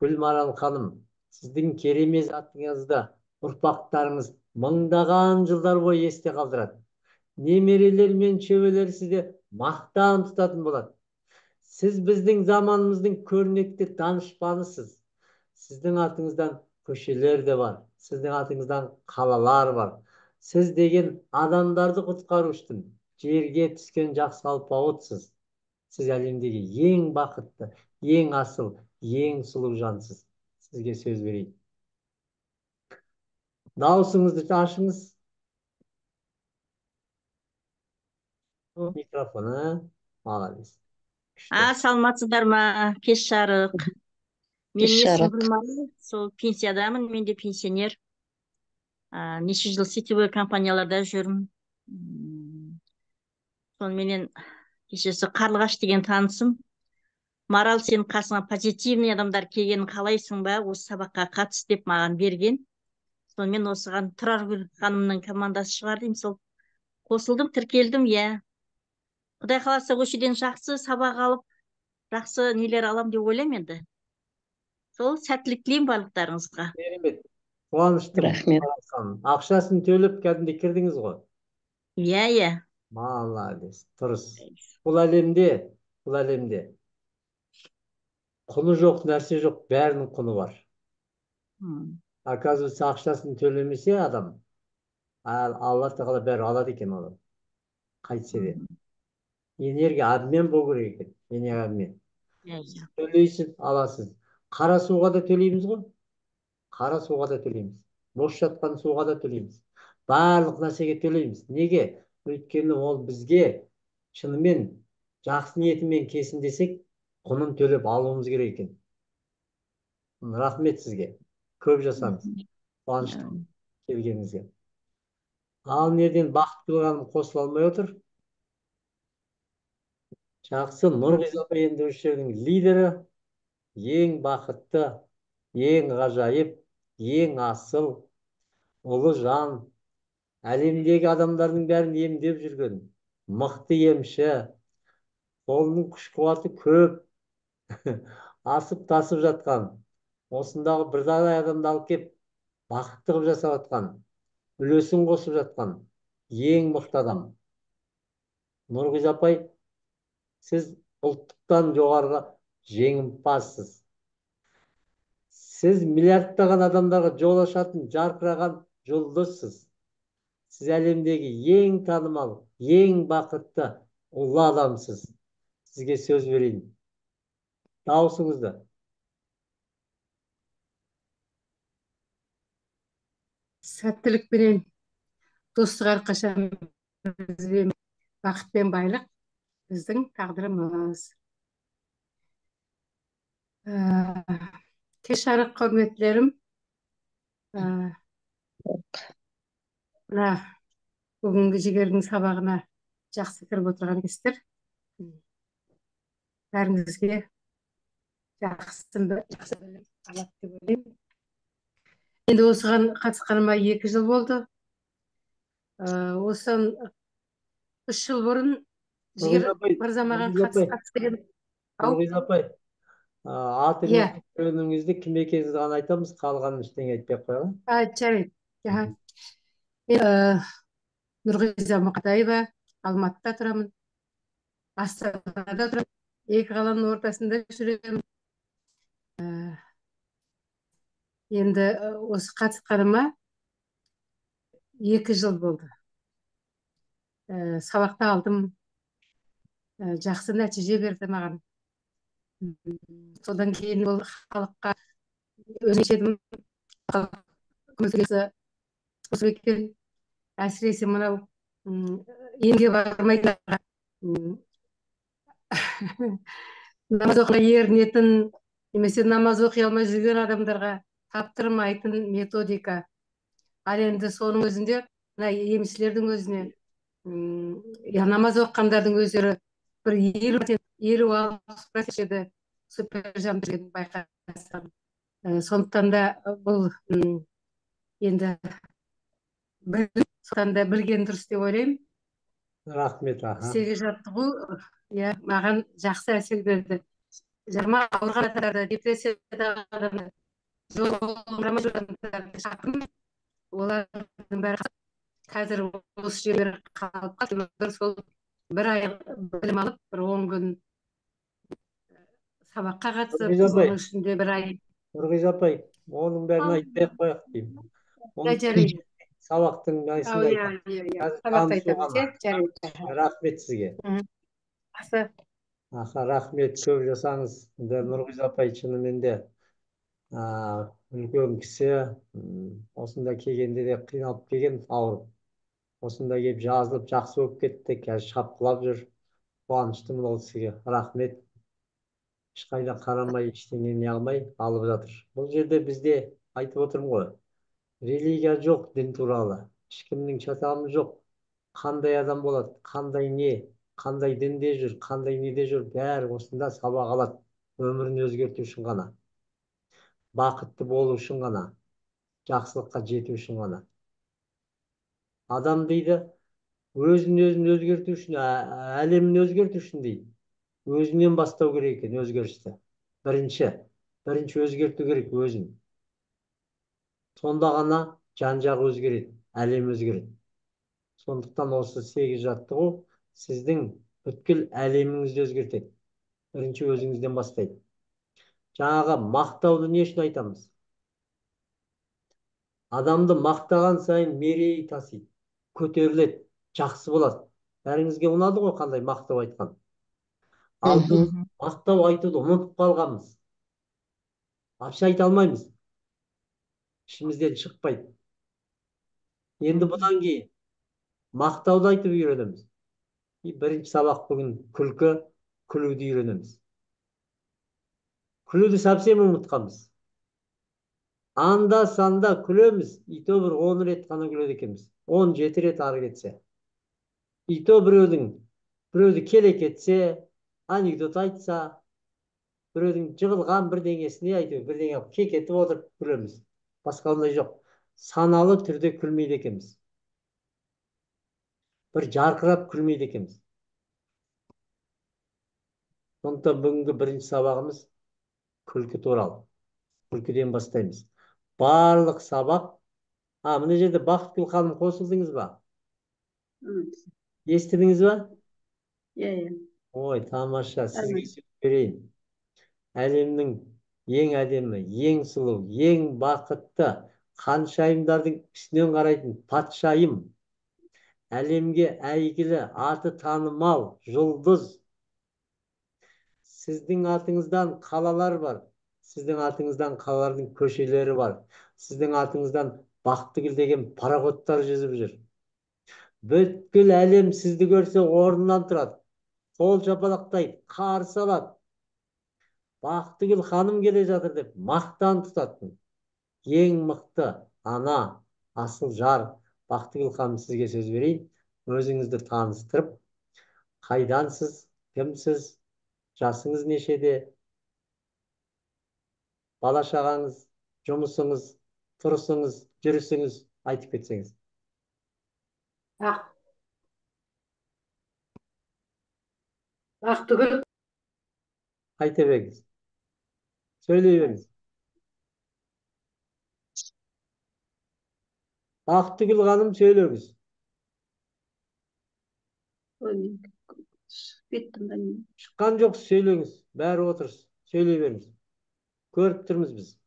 Гүлмарал ханым, сіздің керемет атыңызды ұрпақтарыңыз мыңдаған жылдар бойы есте қалдырады. Немерелер мен шөберелер сізді мақтан тұтатын болады. Сіз біздің заманымыздың көрнекті данышпанысыз. Сіздің артыңыздан көшелер де бар. Сіздің артыңыздан қалалар бар. Сіз деген адамдарды құтқару үшін жерге түскен жақсы алпауытсыз. Сіз әлемдегі ең бақытты, ең асыл, ең сұлу жансыз. Сізге сөз берейін. Дауысыңызды ашыңыз. Микрофоны. Молодец. Саламатсыздар ма? Кеш жарық. Менің есімім Гүлмарал, сол пенсиядамын, мен де пенсионер. Неше жыл сетевой компанияларда жүрмін. Сонымен кешесі Қарлығаш деген танысым. Марал, сенің қасыңа позитивный адамдар келгенін қалайсың ба? Осы сабаққа қатыс деп маған берген. Сонымен осыған Тұраргүл ханымның командасы шығар деймін, сол қосылдым, тіркелдім, иә. Құдай қаласа көшеден жақсы сабақ алып, жақсы нелер алам деп ойлаймын енді. Сол сәттілік тілеймін барлықтарыңызға. Керемет. Қуаныштым. Рахмет. Ақшасын төлеп кәдімгі кірдіңіз ғой. Иә. Молодец. Дұрыс. Бұл әлемде құны жоқ нәрсе жоқ, бәрінің құны бар. Оказывается, ақшасын төлемесе адам, Алла тағала бәрі алады екен адам. Қайтсе де. Энергия обмен болу керек екен. Энергия обмен. Төлейсіз, аласыз. Қара суға да төлейміз ғой. Қара суға да төлейміз. Бос жатқан суға да төлейміз. Барлық нәрсеге төлейміз. Неге? Өйткені ол бізге шынымен жақсы ниетімен кесін десек, құнын төлеп алуымыз керек екен. Рахмет сізге. Көп жасаңыз. Қуаныштымын келгеніңізге. Ал неден Бақытгүл ханым қосыла алмай отыр? Жақсы, Нұрғиза апай енді осы жердің лидері, ең бақытты, ең ғажайып, ең асыл, ұлы жан, әлемдегі адамдардың бәрін емдеп жүрген, мықты емші, қолының күш қуаты көп, асып тасып жатқан, осындағы бірдей адамды алып кеп бақытты қылып жасап жатқан, үлесін қосып жатқан ең мықты адам. Нұрғиз апай, сіз ұлттықтан жоғарғы жеңімпазсыз. Сіз миллиардтаған адамдарға жол ашатын жарқыраған жұлдызсыз. Сіз әлемдегі ең танымал, ең бақытты ұлы адамсыз. Сізге сөз берейін. Дауысыңызды. Сәттілікпенен, достық әрқашан бізбен, бақыт пен байлық біздің тағдырымыз. Кеш жарық құрметтілерім, мына бүгінгі жігердің сабағына жақсы кіріп отырған кездер. Бәріңізге жақсы білім алады деп ойлаймын. Енді осыған қатысқаныма 2 жыл болды. Осыдан 3 жыл бұрын жігер мырза маған қатыс деген. Нұрғиз апай, аты Иә. жөніңізді, кім екеніңізді ғана айтамыз, қалғанын ештеңе айтпай ақ қояйық. Жарайды. Мен Нұрғиза Мұқатаева, Алматыда тұрамын. Астанада тұрамын. 2 қаланың ортасында жүремін. Енді осы қатысқаныма 2 жыл болды. Сабақты алдым. Жақсы нәтиже берді маған. Содан кейін ол халыққа өзім көмектесі қосып екен. Әсіресе мынау емге бармайтындарға, намаз оқуға ерінетін, немесе намаз оқи алмай жүрген адамдарға таптырмайтын методика. Ал енді соның өзінде, мына емшілердің өзіне, намаз оқығандардың өздері бір 50-60% супер жан жүргенін байқасам. Сондықтан да бұл енді сондықтан да білген дұрыс деп ойлаймын. Рахмет. Сізге жаттығу маған жақсы әсер берді. Жарма ауырған адамдарды, депрессиядағы адамдарды, жолыма жүргендерді шақырдым. Олардың бәрі қазір осы жерде қалып қалды. Сол 1 ай білім алып, 10 күн сабаққа қатысып, оның ішінде 1 ай. Нұрғиз апай, оның бәрін айтпай ақ қояйық деймін. Жарайды. Сабақтың мәнісін айтамын. Рахмет сізге. Рахмет, көп жасаңыз. Нұрғиз апай шынымен де үлкен кісі, осында келгенде де қиналып келген, ауырып. Осында келіп жазылып, жақсы болып кетті, қазір шапқылап жүр. Қуаныштымын ол кісіге. Рахмет. Ешқайда қарамай, ештеңе не алмай алып жатыр. Бұл жерде бізде айтып отырмын ғой. Религия жоқ дін туралы. Ешкімнің шатағымыз жоқ. Қандай адам болады, қандай не, қандай дінде жүр, қандай неде жүр, бәрі осында сабақ алады. Өмірін өзгерту үшін ғана. Бақытты болу үшін ғана. Жақсылыққа жету үшін ғана. Адам дейді, өзін өзгерту үшін, әлемін өзгерту үшін дейді. Өзінен бастау керек екен өзгерісті. Бірінші өзгерту керек өзін. Сонда ғана жан-жағы өзгереді, әлем өзгереді. Сондықтан осы 8 жаттығу сіздің бүткіл әлеміңізді өзгертеді. Бірінші өзіңізден бастайды. Жаңағы мақтауды не үшін айтамыз? Адамды мақтаған сайын мерейі тасиды, көтеріледі, жақсы болады. Бәріңізге ұнады ғой қандай мақтау айтқан. Ал біз мақтау айтуды ұмытып қалғанбыз. Вообще айта алмаймыз. ішімізден шықпайды. Енді бұдан кейін мақтауды айтып үйренеміз. Бірінші сабақ бүгін күлуді үйренеміз. Күлуді совсем ұмытқанбыз. Анда-санда күлеміз, и то бір 10 рет қана күледі екенбіз. 17 рет ары кетсе. И то біреуді келек етсе, анекдот айтса, біреудің жығылған бірдеңесіне айтып, бірдеңе кекетіп отырып күлеміз. Басқа ондай жоқ. Саналы түрде күлмейді екенбіз. Бір жарқырап күлмейді екенбіз. Сондықтан бүгінгі бірінші сабағымыз күлкі туралы. Күлкіден бастаймыз. Барлық сабақ Мына жерде Бақытгүл ханым қосылдыңыз ба? Естідіңіз ба? иә. Ой, тамаша. Сізге сөз берейін. Әлемнің ең әдемі, ең сұлу, ең бақытты, ханшайымдардың үстінен қарайтын патшайым, әлемге әйгілі, аты танымал, жұлдыз. Сіздің атыңыздан қалалар бар. Сіздің атыңыздан қалалардың көшелері бар. Сіздің атыңыздан Бақтыгүл деген пароходтар жүзіп жүр. Бүткіл әлем сізді көрсе орнынан тұрады. Қол шапалақтайды, қарсы алады. Бақтыгүл ханым келе жатыр деп мақтан тұтатын. Ең мықты ана, асыл жар. Бақтыгүл ханым, сізге сөз берейін. Өзіңізді таныстырып, қайдансыз, кімсіз, жасыңыз нешеде, бала шағаңыз, жұмысыңыз, тұрысыңыз, жүрісіңіз айтып кетсеңіз. Бақтыгүл. Айта беріңіз. Сөйлей беріңіз. Бақтыгүл ханым, сөйлеңіз. Шыққан жоқ, сөйлеңіз. Бәрі отырсын. Сөйлей беріңіз. Көріп тұрмыз біз.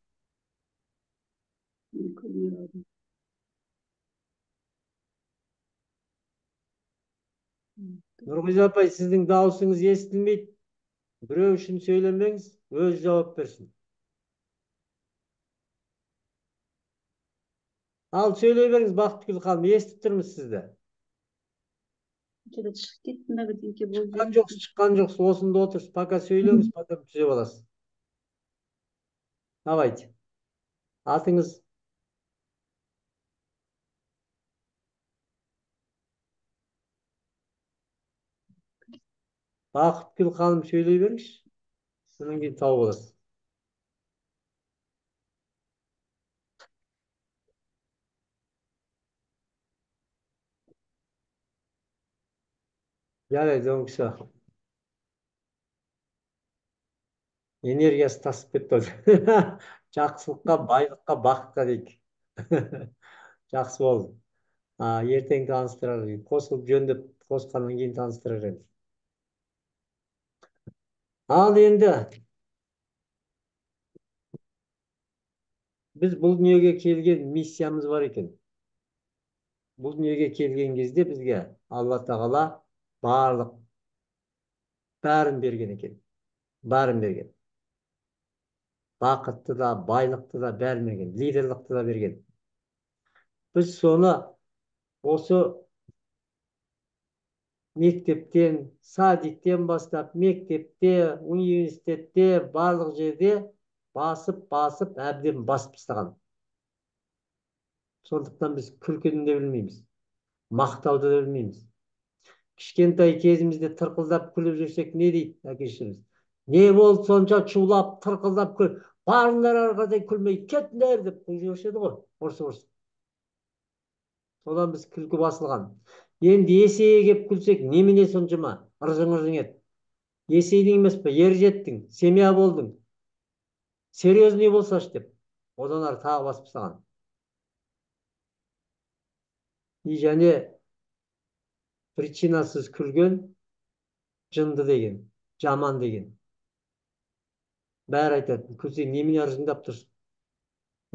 Нұрғиза апай, сіздің дауысыңыз естілмейді. Біреу үшін сөйлемеңіз, өз жауап берсін. Ал сөйлей беріңіз, Бақтыгүл ханым, естіп тұрмыз сізді. Шыққан жоқсыз, осында отырсыз. Пока сөйлеңіз, потом түзеп аласыз. Давайте. Атыңыз? Бақытгүл ханым, сөйлей беріңізші. Содан кейін тауып аласыз. Жарайды, он кісі. Энергиясы тасып кетті. Жақсылыққа, байлыққа, бақытқа дейік. Жақсы болды. Ертең таныстырар. Қосылып жөндеп қосқаннан кейін таныстырар едім. Ал енді біз бұл дүниеге келген миссиямыз бар екен. Бұл дүниеге келген кезде бізге Алла тағала бәрін берген екен. Бәрін берген. Бақытты да, байлықты да бәрін берген. Лидерлікті да берген. Біз соны осы мектептен, садиктен бастап, мектепте, университетте, барлық жерде басып, әбден басып тастаған. Сондықтан біз күлкіні де білмейміз. Мақтауды да білмейміз. Кішкентай кезімізде тырқылдап күліп жүрсек, не дейді әкешіміз? Не болды сонша шулап, тырқылдап күл? Барыңдар арқадай күлмей, кетіңдер деп қойып жіберуші еді ғой, ұрсы. Содан біз күлкі басылған. Енді есейе кеп күлсек, немене соншама? Ыржың ет. Есейдің емес пе? Ер жеттің, семья болдың. Серьезный болсашы деп. Одан ары тағы басып тастаған. И және причинасыз күлген жынды деген, жаман деген. Бәрі айтады, күлсең немене ыржыңдап тұрсың?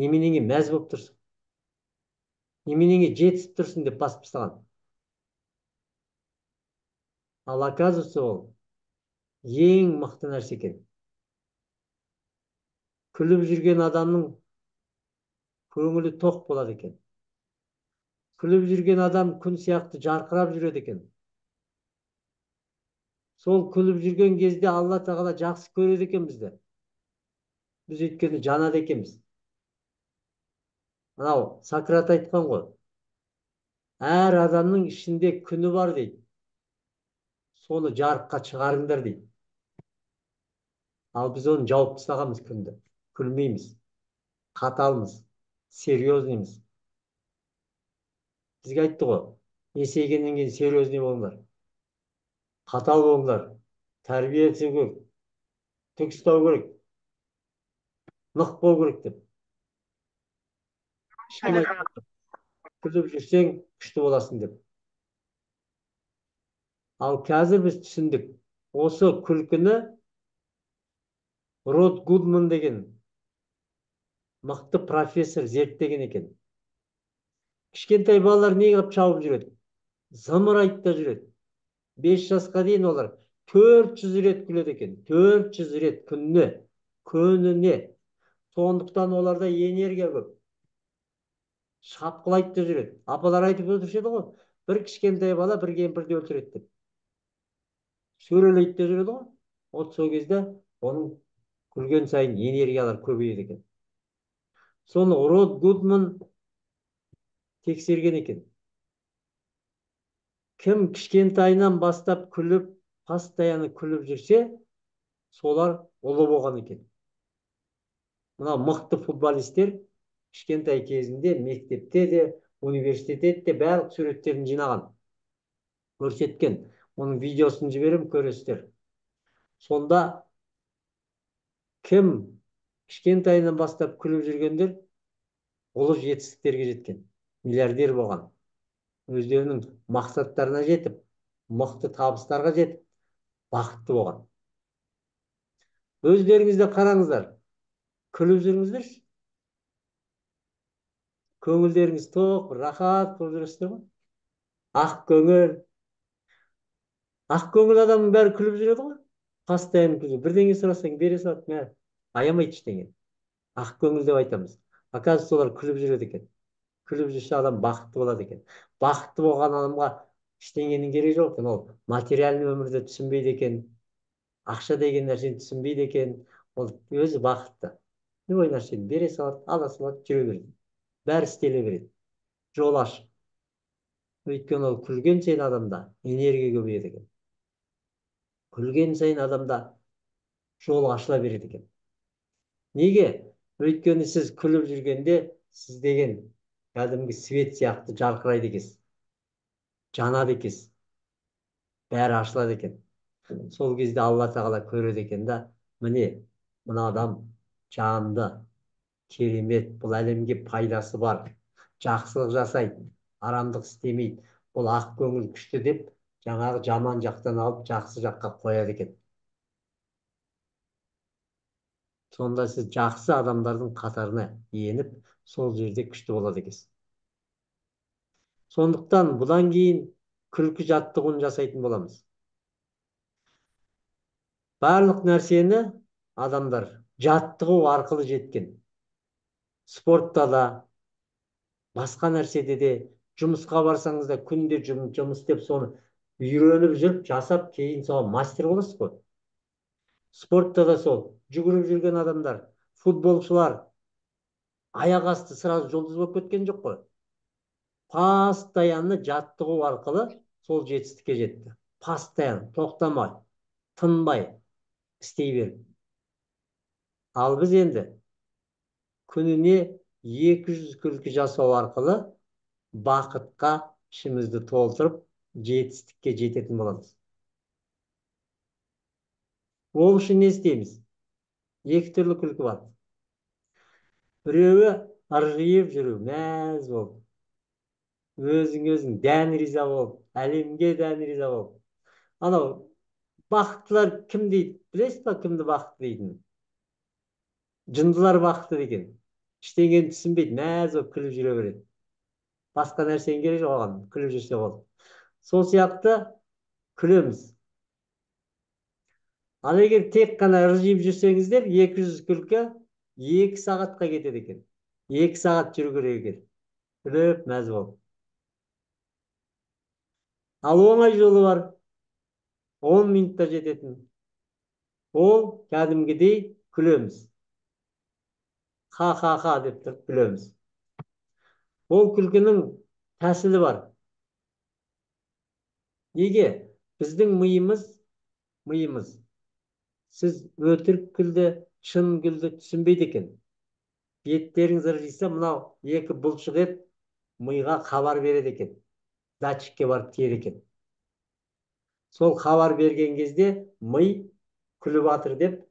Неменеге мәз болып тұрсың? Неменеге жетісіп тұрсың деп басып тастаған. Ал оказывается, ол ең мықты нәрсе екен. Күліп жүрген адамның көңілі тоқ болады екен. Күліп жүрген адам күн сияқты жарқырап жүреді екен. Сол күліп жүрген кезде Алла тағала жақсы көреді екен бізді. Біз өйткені жанады екенбіз. Анау Сократ айтқан ғой. Әр адамның ішінде күні бар дейді. Соны жарыққа шығарыңдар дейді. Ал біз оны жауып тастағанбыз күнді. Күлмейміз. Қаталмыз. Серьезнымыз. Бізге айтты ғой. Есейгеннен кейін серьезный болыңдар. Қатал болыңдар. Тәрбие ету керек. Түк ұстау керек. Нық болу керек деп. Ешкім айтпады. күліп жүрсең күшті боласың деп. Ал қазір біз түсіндік. Осы күлкіні Род Гудман деген мықты профессор зерттеген екен. Кішкентай балалар не қылып шауып жүреді? Зымырайды да жүреді. 5 жасқа дейін олар 400 рет күледі екен. 400 рет күніне. Сондықтан оларда энергия көп. Шапқылайды да жүреді. Апалар айтып отырушы еді ғой. Бір кішкентай бала бір кемпірді өлтіреді деп. Сөрелейді де жүреді ғой. Вот сол кезде оның күлген сайын энергиялар көбейеді екен. Соны Род Гудман тексерген екен. Кім кішкентайынан бастап күліп, постоянно күліп жүрсе, солар ұлы болған екен. Мына мықты футболистер кішкентай кезінде мектепте де, университетте де барлық суреттерін жинаған. Көрсеткен. Оның видеосын жіберем, көресіздер. Сонда кім кішкентайынан бастап күліп жүргендер ұлы жетістіктерге жеткен. Миллиардер болған. Өздерінің мақсаттарына жетіп, мықты табыстарға жетіп, бақытты болған. Өздеріңізде қараңыздар. Күліп жүріңіздер. Көңілдеріңіз тоқ, рахат болып жүресіздер ғой. Ақ көңіл. Ақ көңіл адамның бәрі күліп жүреді ғой. Постоянно күліп. Бірдеңе сұрасаң бере салады. Аямайды ештеңе. Ақ көңіл деп айтамыз. Оказывается, олар күліп жүреді екен. Күліп жүрсе адам бақытты болады екен. Бақытты болған адамға ештеңенің керегі жоқ екен. Ол материальный өмірді түсінбейді екен. Ақша деген нәрсені түсінбейді екен. Ол өзі бақытты. Любой нәрсені бере салады, ала салады, жүре береді. Бәрі істеле береді. Жол ашық. Өйткені ол күлген сайын адамда энергия көбейеді екен. Күлген сайын адамда жол ашыла береді екен. Неге? Өйткені сіз күліп жүргенде сіз деген кәдімгі свет сияқты жарқырайды екенсіз. Жанады екенсіз. Бәрі ашылады екен. Сол кезде Алла тағала көреді екен да, міне, мына адам жанды, керемет, бұл әлемге пайдасы бар, жақсылық жасайды, арамдық істемейді, бұл ақ көңіл күшті деп, жаңағы жаман жақтан алып жақсы жаққа қояды екен. Сонда сіз жақсы адамдардың қатарына еніп, сол жерде күшті болады екенсіз. Сондықтан бұдан кейін күлкі жаттығуын жасайтын боламыз. Барлық нәрсені адамдар жаттығу арқылы жеткен. Спортта да, басқа нәрседе де, жұмысқа барсаңыз да күнде жұмыс деп соны үйреніп жүріп, жасап, кейін соған мастер боласыз ғой. Спортта да сол, жүгіріп жүрген адамдар, футболшылар аяқ асты сразу жұлдыз болып кеткен жоқ қой. Постоянно жаттығу арқылы сол жетістікке жетті. Постоянно, тоқтамай, тынбай істей беріп. Ал біз енді күніне 200 күлкі жасау арқылы бақытқа ішімізді толтырып, жетістікке жететін боламыз. Ол үшін не істейміз? Екі түрлі күлкі бар. Біреуі ыржиып жүру, мәз болып. Өзің дән риза болып, әлемге дән риза болып. Анау бақыттылар кім дейді? Білесіз ба кімді бақытты дейтін? Жындылар бақытты деген. Ештеңені түсінбейді, мәз болып күліп жүре береді. Басқа нәрсенің керегі жоқ оған, күліп жүрсе болды. Сол сияқты күлеміз. Ал егер тек қана ыржиып жүрсеңіздер, 200 күлкі 2 сағатқа кетеді екен. 2 сағат жүру керек екен. Күліп, мәз болып. Ал оңай жолы бар. 10 минутта жететін. Ол кәдімгідей күлеміз. Ха-ха-ха деп тұрып күлеміз. Ол күлкінің тәсілі бар. Неге? Біздің миымыз сіз өтірік күлді, шын күлді түсінбейді екен. Беттеріңіз ыржиса, мынау екі бұлшық ет миға хабар береді екен. Датчикке барып тиеді екен. Сол хабар берген кезде ми күліп атыр деп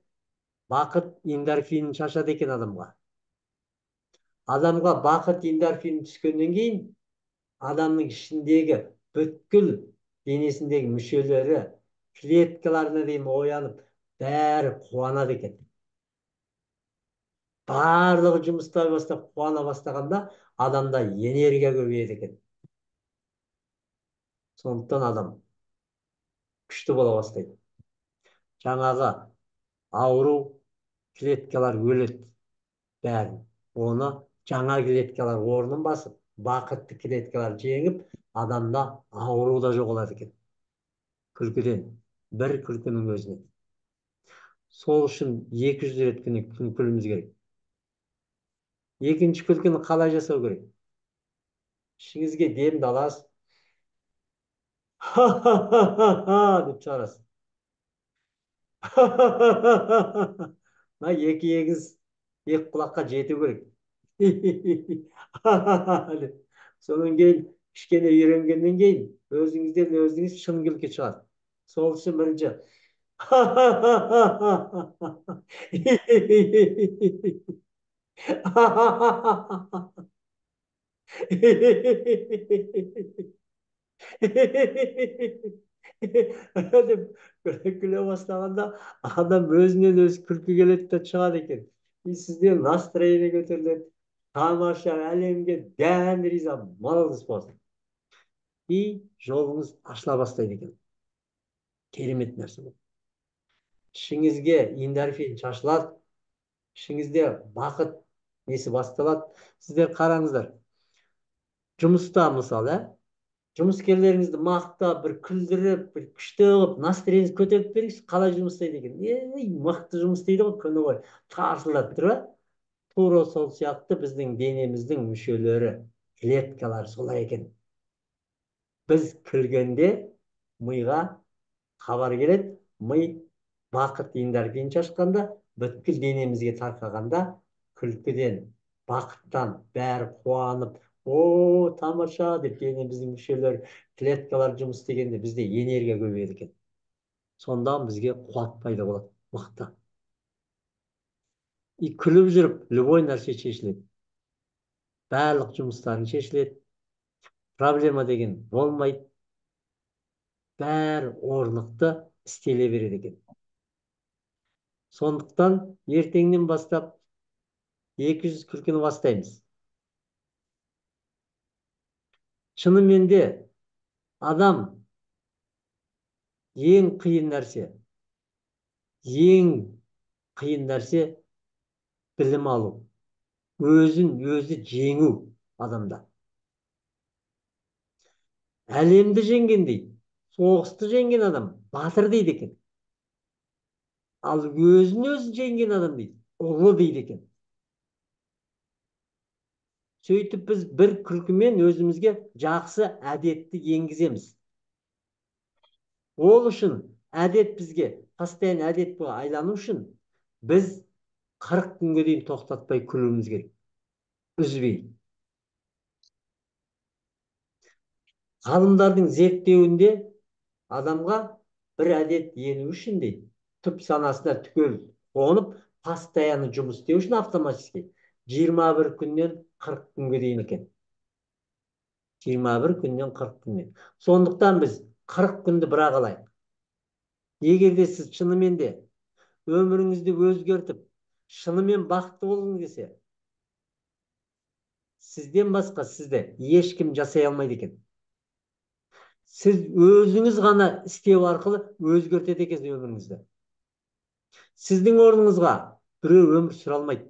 бақыт эндорфинін шашады екен адамға. Адамға бақыт эндорфинін түскеннен кейін адамның ішіндегі бүткіл денесіндегі мүшелері, клеткаларына дейін оянып, бәрі қуанады екен. Барлығы жұмыстай бастап қуана бастағанда адамда энергия көбейеді екен. Сондықтан адам күшті бола бастайды. Жаңағы ауру клеткалар өледі бәрін. Оны жаңа клеткалар орнын басып, бақытты клеткалар жеңіп, адамда ауру да жоғалады екен. Күлкіден, бір күлкінің өзінен. Сол үшін 200 рет күлкіміз керек. Екінші күлкіні қалай жасау керек? Ішіңізге демді аласыз. Деп шығарасыз. Екі егіз екі құлаққа жету керек. Сонан кейін кішкене үйренгеннен кейін өзіңізден өзіңіз шын күлкі шығады. Сол үшін бірінші деп күле бастағанда адам өзінен өзі күлкі келеді де шығады екен. Сізден настроение көтеріледі, тамаша, әлемге дән риза, молодец боласың. И жолыңыз ашыла бастайды екен. Керемет нәрсе бұл. Ішіңізге эндорфин шашылады, ішіңізде бақыт несі басталады. Сіздер қараңыздар, жұмыста мысалы, жұмыскерлеріңізді мақтап, бір күлдіріп, бір күшті қылып, настроениеңізді көтеріп беріңіз, қалай жұмыс істейді екен. Мықты жұмыс істейді ғой, күні бойы тарсылдап тұр. Тура сол сияқты біздің денеміздің мүшелері, клеткалар солай екен. Біз күлгенде миға хабар келеді, ми бақыт эндорфин шашқанда, бүткіл денемізге тарқағанда, күлкіден, бақыттан бәрі қуанып, о, тамаша деп денеміздің мүшелері, клеткалар жұмыс істегенде бізде энергия көбейеді екен. Сонда бізге қуат пайда болады, мықты. И күліп жүріп, любой нәрсе шешіледі. Барлық жұмыстарын шешіледі. Проблема деген болмайды. Бәрі орнықты істеле береді екен. Сондықтан ертеңнен бастап 200 күлкіні бастаймыз. Шынымен де адам ең қиын нәрсе білім алу, өзін өзі жеңу адамда. Әлемді жеңген дейді, соғысты жеңген адам батыр дейді екен. Ал өзін өзі жеңген адам дейді, ұлы дейді екен. Сөйтіп біз бір күлкімен өзімізге жақсы әдетті енгіземіз. Ол үшін әдет бізге, постоянно әдет айлану үшін біз 40 күнге дейін тоқтатпай күлуіміз керек. Үзбей. Ғалымдардың зерттеуінде адамға бір әдет ену үшін дейді, түп санасына түгел қонып, постоянно жұмыс істеу үшін автоматически 21 күннен 40 күнге дейін екен. 21 күннен 40 күннен. Сондықтан біз 40 күнді бірақ алайық. Егер де сіз шынымен де өміріңізді өзгертіп, шынымен бақытты болғыңыз келсе, сізден басқа сізді ешкім жасай алмайды екен. Сіз өзіңіз ғана істеу арқылы өзгертеді екенсіз өміріңізді. Сіздің орныңызға біреу өмір сүре алмайды.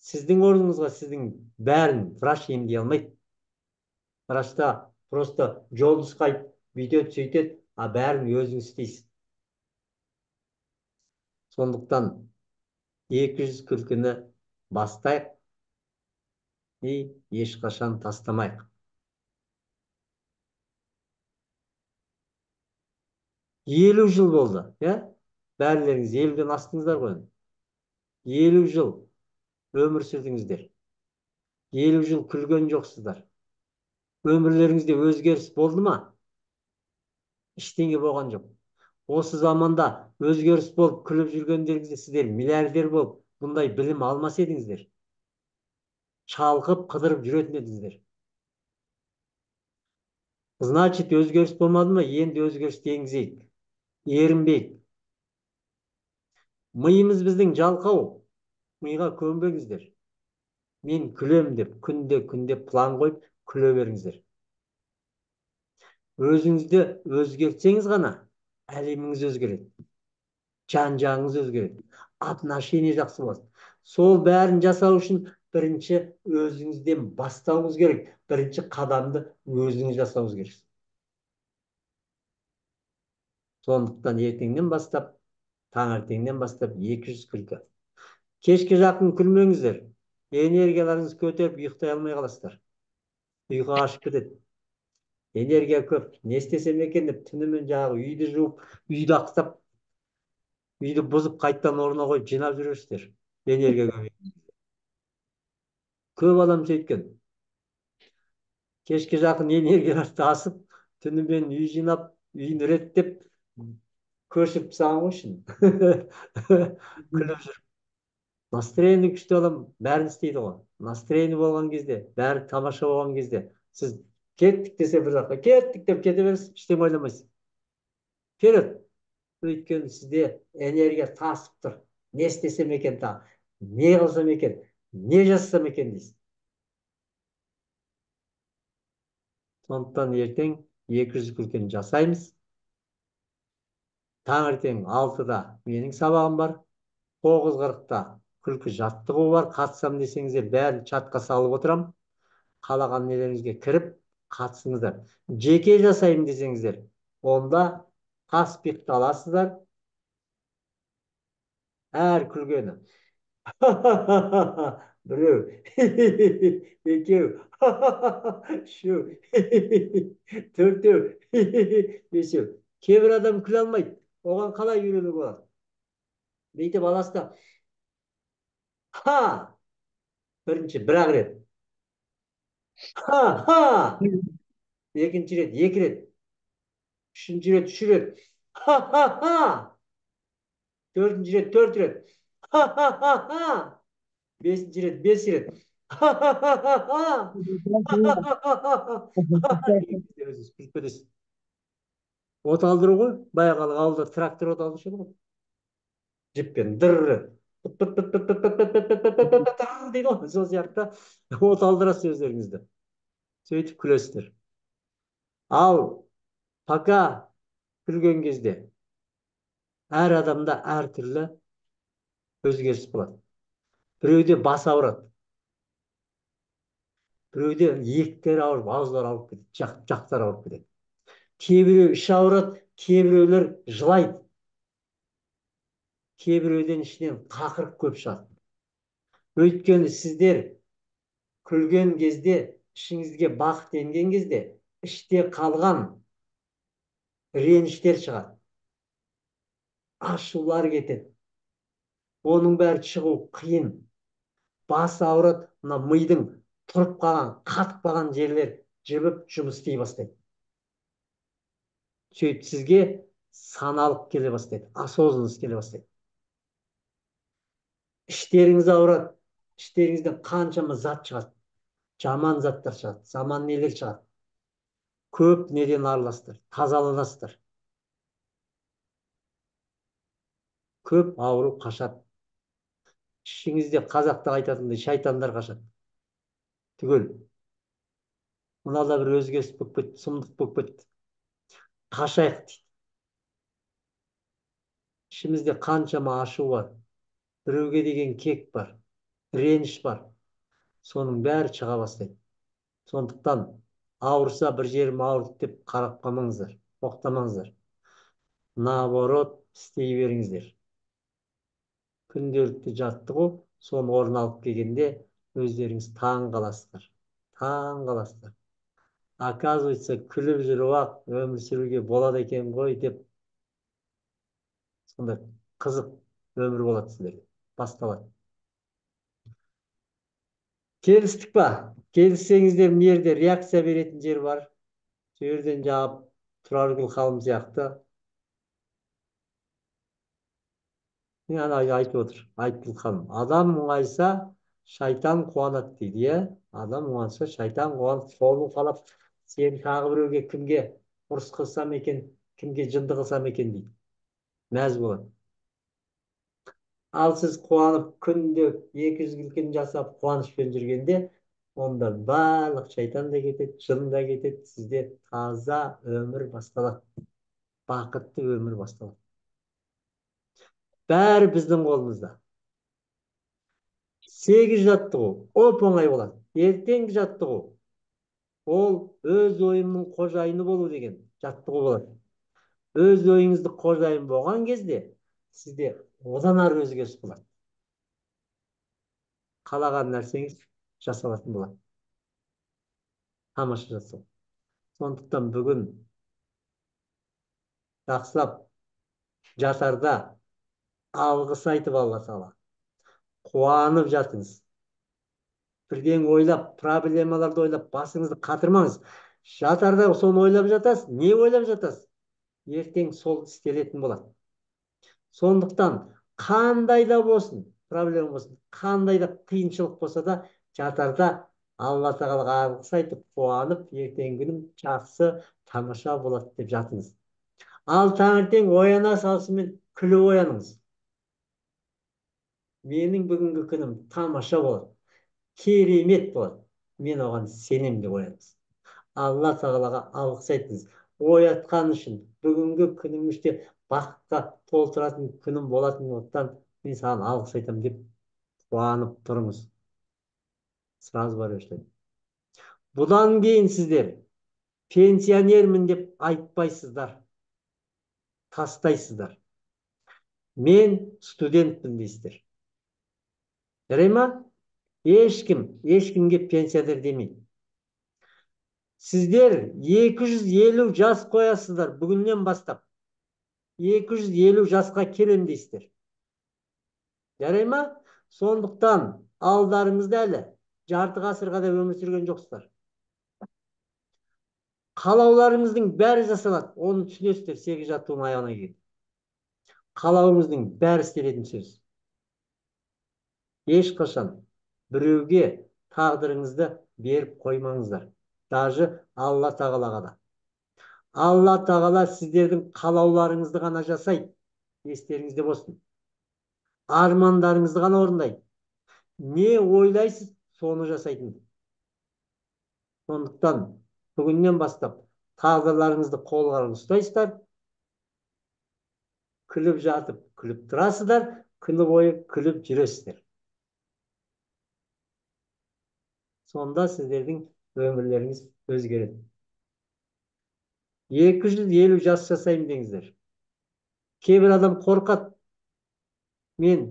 Сіздің орныңызға сіздің бәрін врач емдей алмайды. Врачта просто жол нұсқайды, бүйтеді, сөйтеді, а бәрін өзіңіз істейсіз. Сондықтан 200 күлкіні бастайық и ешқашан тастамайық. Елу жыл болды, бәрілеріңіз 50-ден астыңыздар ғой. 50 жыл өмір сүрдіңіздер. 50 жыл күлген жоқсыздар. Өмірлеріңізде өзгеріс болды ма? Ештеңе болған жоқ. Осы заманда өзгеріс болып күліп жүргендеріңізде сіздер миллиардер болып, бұндай білім алмас едіңіздер. Шалқып, қыдырып жүретін едіңіздер. Значит, өзгеріс болмады ма? Енді өзгерісті енгізейік. Ерінбейік. Миымыз біздің жалқау. Миға көнбеңіздер. Мен күлем деп, күнде план қойып күле беріңіздер. Өзіңізді өзгертсеңіз ғана әлеміңіз өзгереді. Жан-жағыңыз өзгереді. Отношение жақсы болады. Сол бәрін жасау үшін бірінші өзіңізден бастауыңыз керек. Бірінші қадамды өзіңіз жасауыңыз керек. Сондықтан ертеңнен бастап, таңертеңнен бастап 200 күлкі. Кешке жақын күлмеңіздер. Энергияларыңыз көтеріп ұйықтай алмай қаласыздар. Ұйқы ашып кетеді. Энергия көп. Не істесем екен деп түнімен жағы үйді жуып, үйді ақтап, үйді бұзып қайттан орнына қойып жинап жүресіздер. Энергия көп. Көп адам сөйткен. Кешке жақын энергиялар тасып, түнімен үй жинап, үйін реттеп, көшіп тастаған үшін. Күліп жүр. Настроение күшті адам бәрін істейді ғой. Настроение болған кезде, бәрі тамаша болған кезде, сіз кеттік десе бір жаққа, кеттік деп кете бересіз, ештеңе ойламайсыз. Вперед. Өйткені сізде энергия тасып тұр. Не істесем екен тағы, не қылсам екен, не жасасам екен дейсіз. Сондықтан ертең 200 күлкені жасаймыз. Таңертең 6-да менің сабағым бар. 9:40-та күлкі жаттығу бар. Қатысам десеңіздер бәрін чатқа салып отырам. Қалаған нелеріңізге кіріп қатысыңыздар. Жеке жасаймын десеңіздер, онда таспиқты аласыздар. Әр күлгені. Біреу, екеу, үшеу, төртеу, бесеу. Кейбір адам күле алмайды. Оған қалай үйренуге болады? Бүйтіп аласыз да, ха! Бірінші бір-ақ рет. Ха! Екінші рет, 2 рет. Үшінші рет, 3 рет. Ха! Төртінші рет, 4 рет. Ха! Бесінші рет, 5 рет. От алдыру ғой, баяғы ауылда трактор от алдырушы еді ғой. Жіппен дырры. Дейді ғой, сол сияқты от алдырасыз өздеріңізді. Сөйтіп күлесіздер. Ал пока күлген кезде әр адамда әр түрлі өзгеріс болады. Біреуде бас ауырады. Біреуде еттері ауырып, аузлары ауырып кетеді, жақтары ауырып кетеді. Кейбіреу іші ауырады, кейбіреулер жылайды. Кейбіреуден ішінен қақырық көп шығады. Өйткені сіздер күлген кезде, ішіңізге бақыт енген кезде, іште қалған реніштер шығады. Ашулар кетеді. Оның бәрі шығу қиын. Бас ауырады, мына мидың тұрып қалған, қатып қалған жерлер жібіп жұмыс істей бастайды. Сөйтіп сізге саналық келе бастайды, осознанность келе бастайды. Іштеріңіз ауырады, іштеріңізден қаншама зат шығады. Жаман заттар шығады, жаман нелер шығады. Көп неден арыласыздар, тазаланасыздар. Көп ауру қашады. Ішіңізде қазақта айтатындай шайтандар қашады. Түгел. Мынада бір өзгеріс болып кетті, сұмдық болып кетті. Қашайық дейді. Ішімізде қаншама ашу бар. Біреуге деген кек бар, реніш бар. Соның бәрі шыға бастайды. Сондықтан ауырса бір жерім ауырды деп қарап қалмаңыздар, тоқтамаңыздар. Наоборот, істей беріңіздер. Күнделікті жаттығу, соны орын алып келгенде өздеріңіз таң қаласыздар. Таң қаласыздар. Оказывается, күліп жүріп-ақ өмір сүруге болады екен ғой деп сондай қызық өмір болады сіздерге. Басталады. Келістік па? Келіссеңіздер мына жерде реакция беретін жер бар. Сол жерден жауап Тұраргүл ханым сияқты. Мен айтып отыр, Айтгүл ханым. Адам мұңайса, шайтан қуанады дейді, иә? Адам мұңайса, шайтан қуанып, қолын қалап, Сен тағы біреуге кімге ұрыс қылсам екен, кімге жынды қылсам екен дейді. Мәз болады. Ал сіз қуанып күнде 200 күлкін жасап қуанышпен жүргенде, онда барлық шайтан да кетеді, жын да кетеді, сізде таза өмір басталады. Бақытты өмір басталады. Бәрі біздің қолымызда. 8 жаттығу оп оңай болады. Ертеңгі жаттығу ол өз ойымның қожайыны болу деген жаттығу болады. Өз ойыңызды қожайын болған кезде сізде одан ары өзгеріс болады. Қалаған нәрсеңіз жасалатын болады. Тамаша жасау. Сондықтан бүгін жақсылап жатарда алғыс айтып Алла Тағала. Қуанып жатыңыз. Бірден ойлап, проблемаларды ойлап, басыңызды қатырмаңыз. Жатарда соны ойлап жатасыз. Не ойлап жатасыз? Ертең сол істелетін болады. Сондықтан қандай да болсын, проблема болсын, қандай да қиыншылық болса да, жатарда Алла Тағалаға алғыс айтып, қуанып, ертеңгі күнім жақсы, тамаша болады деп жатыңыз. Ал таңертең ояна салысымен күліп ояныңыз. Менің бүгінгі күнім тамаша болады. Керемет болады. Мен оған сенем деп ояныңыз. Алла Тағалаға алғыс айтыңыз. Оятқан үшін бүгінгі күніңізде бақытқа толтыратын күнім болатындықтан мен саған алғыс айтамын деп қуанып тұрыңыз. Сразу бар өштен. Бұдан кейін сіздер пенсионермін деп айтпайсыздар. Тастайсыздар. Мен студентпін дейсіздер. Жарай ма? Ешкімге пенсионер демейді. Сіздер 250 жас қоясыздар бүгіннен бастап. 250 жасқа келем дейсіздер. Жарай ма? Сондықтан алдарыңызда әлі жарты ғасырға да өмір сүрген жоқсыздар. Қалауларыңыздың бәрі жасалады. Оны түсінесіздер 8 жаттығудың аяғына келген. Қалауыңыздың бәрі істелетін сөз. Ешқашан біреуге тағдырыңызды беріп қоймаңыздар. Даже Алла Тағалаға да. Алла Тағала сіздердің қалауларыңызды ғана жасайды. Естеріңізде болсын. Армандарыңызды ғана орындайды. Не ойлайсыз, соны жасайтын. Сондықтан бүгіннен бастап тағдырларыңызды қолға ұстайсыздар. Күліп жатып, күліп тұрасыздар, күні бойы күліп жүресіздер. Сонда сіздердің өмірлеріңіз өзгереді. 250 жас жасаймын деңіздер. Кейбір адам қорқады. Мен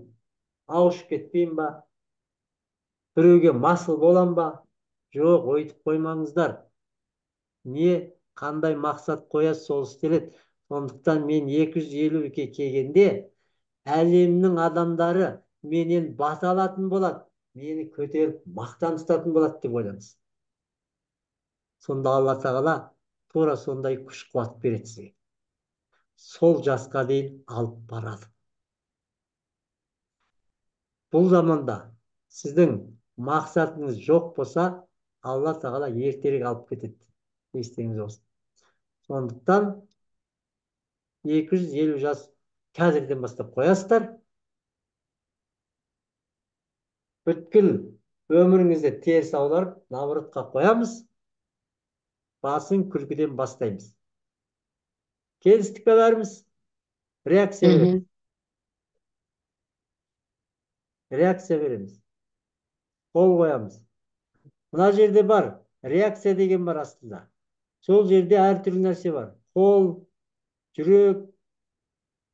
ауышып кетпеймін ба? Біреуге масыл болам ба? Жоқ, ойтып қоймаңыздар. Не, қандай мақсат қоясыз, сол істеледі. Сондықтан мен 250-ге келгенде әлемнің адамдары менен бата алатын болады. Мені көтеріп, мақтан тұтатын болады деп ойлаңыз. Сонда Алла Тағала тура сондай күш қуат береді сізге. Сол жасқа дейін алып барады. Бұл заманда сіздің мақсатыңыз жоқ болса, Алла Тағала ертерек алып кетеді. Естеріңізде болсын. Сондықтан 250 жас қазірден бастап қоясыздар. Бүткіл өміріңізді теріс аударып, наоборотқа қоямыз. Басын күлкіден бастаймыз. Келістік пе бәріміз? Реакция береміз. Реакция береміз. Қол қоямыз. Мына жерде бар, реакция деген бар астында. Сол жерде әртүрлі нәрсе бар. Қол, жүрек,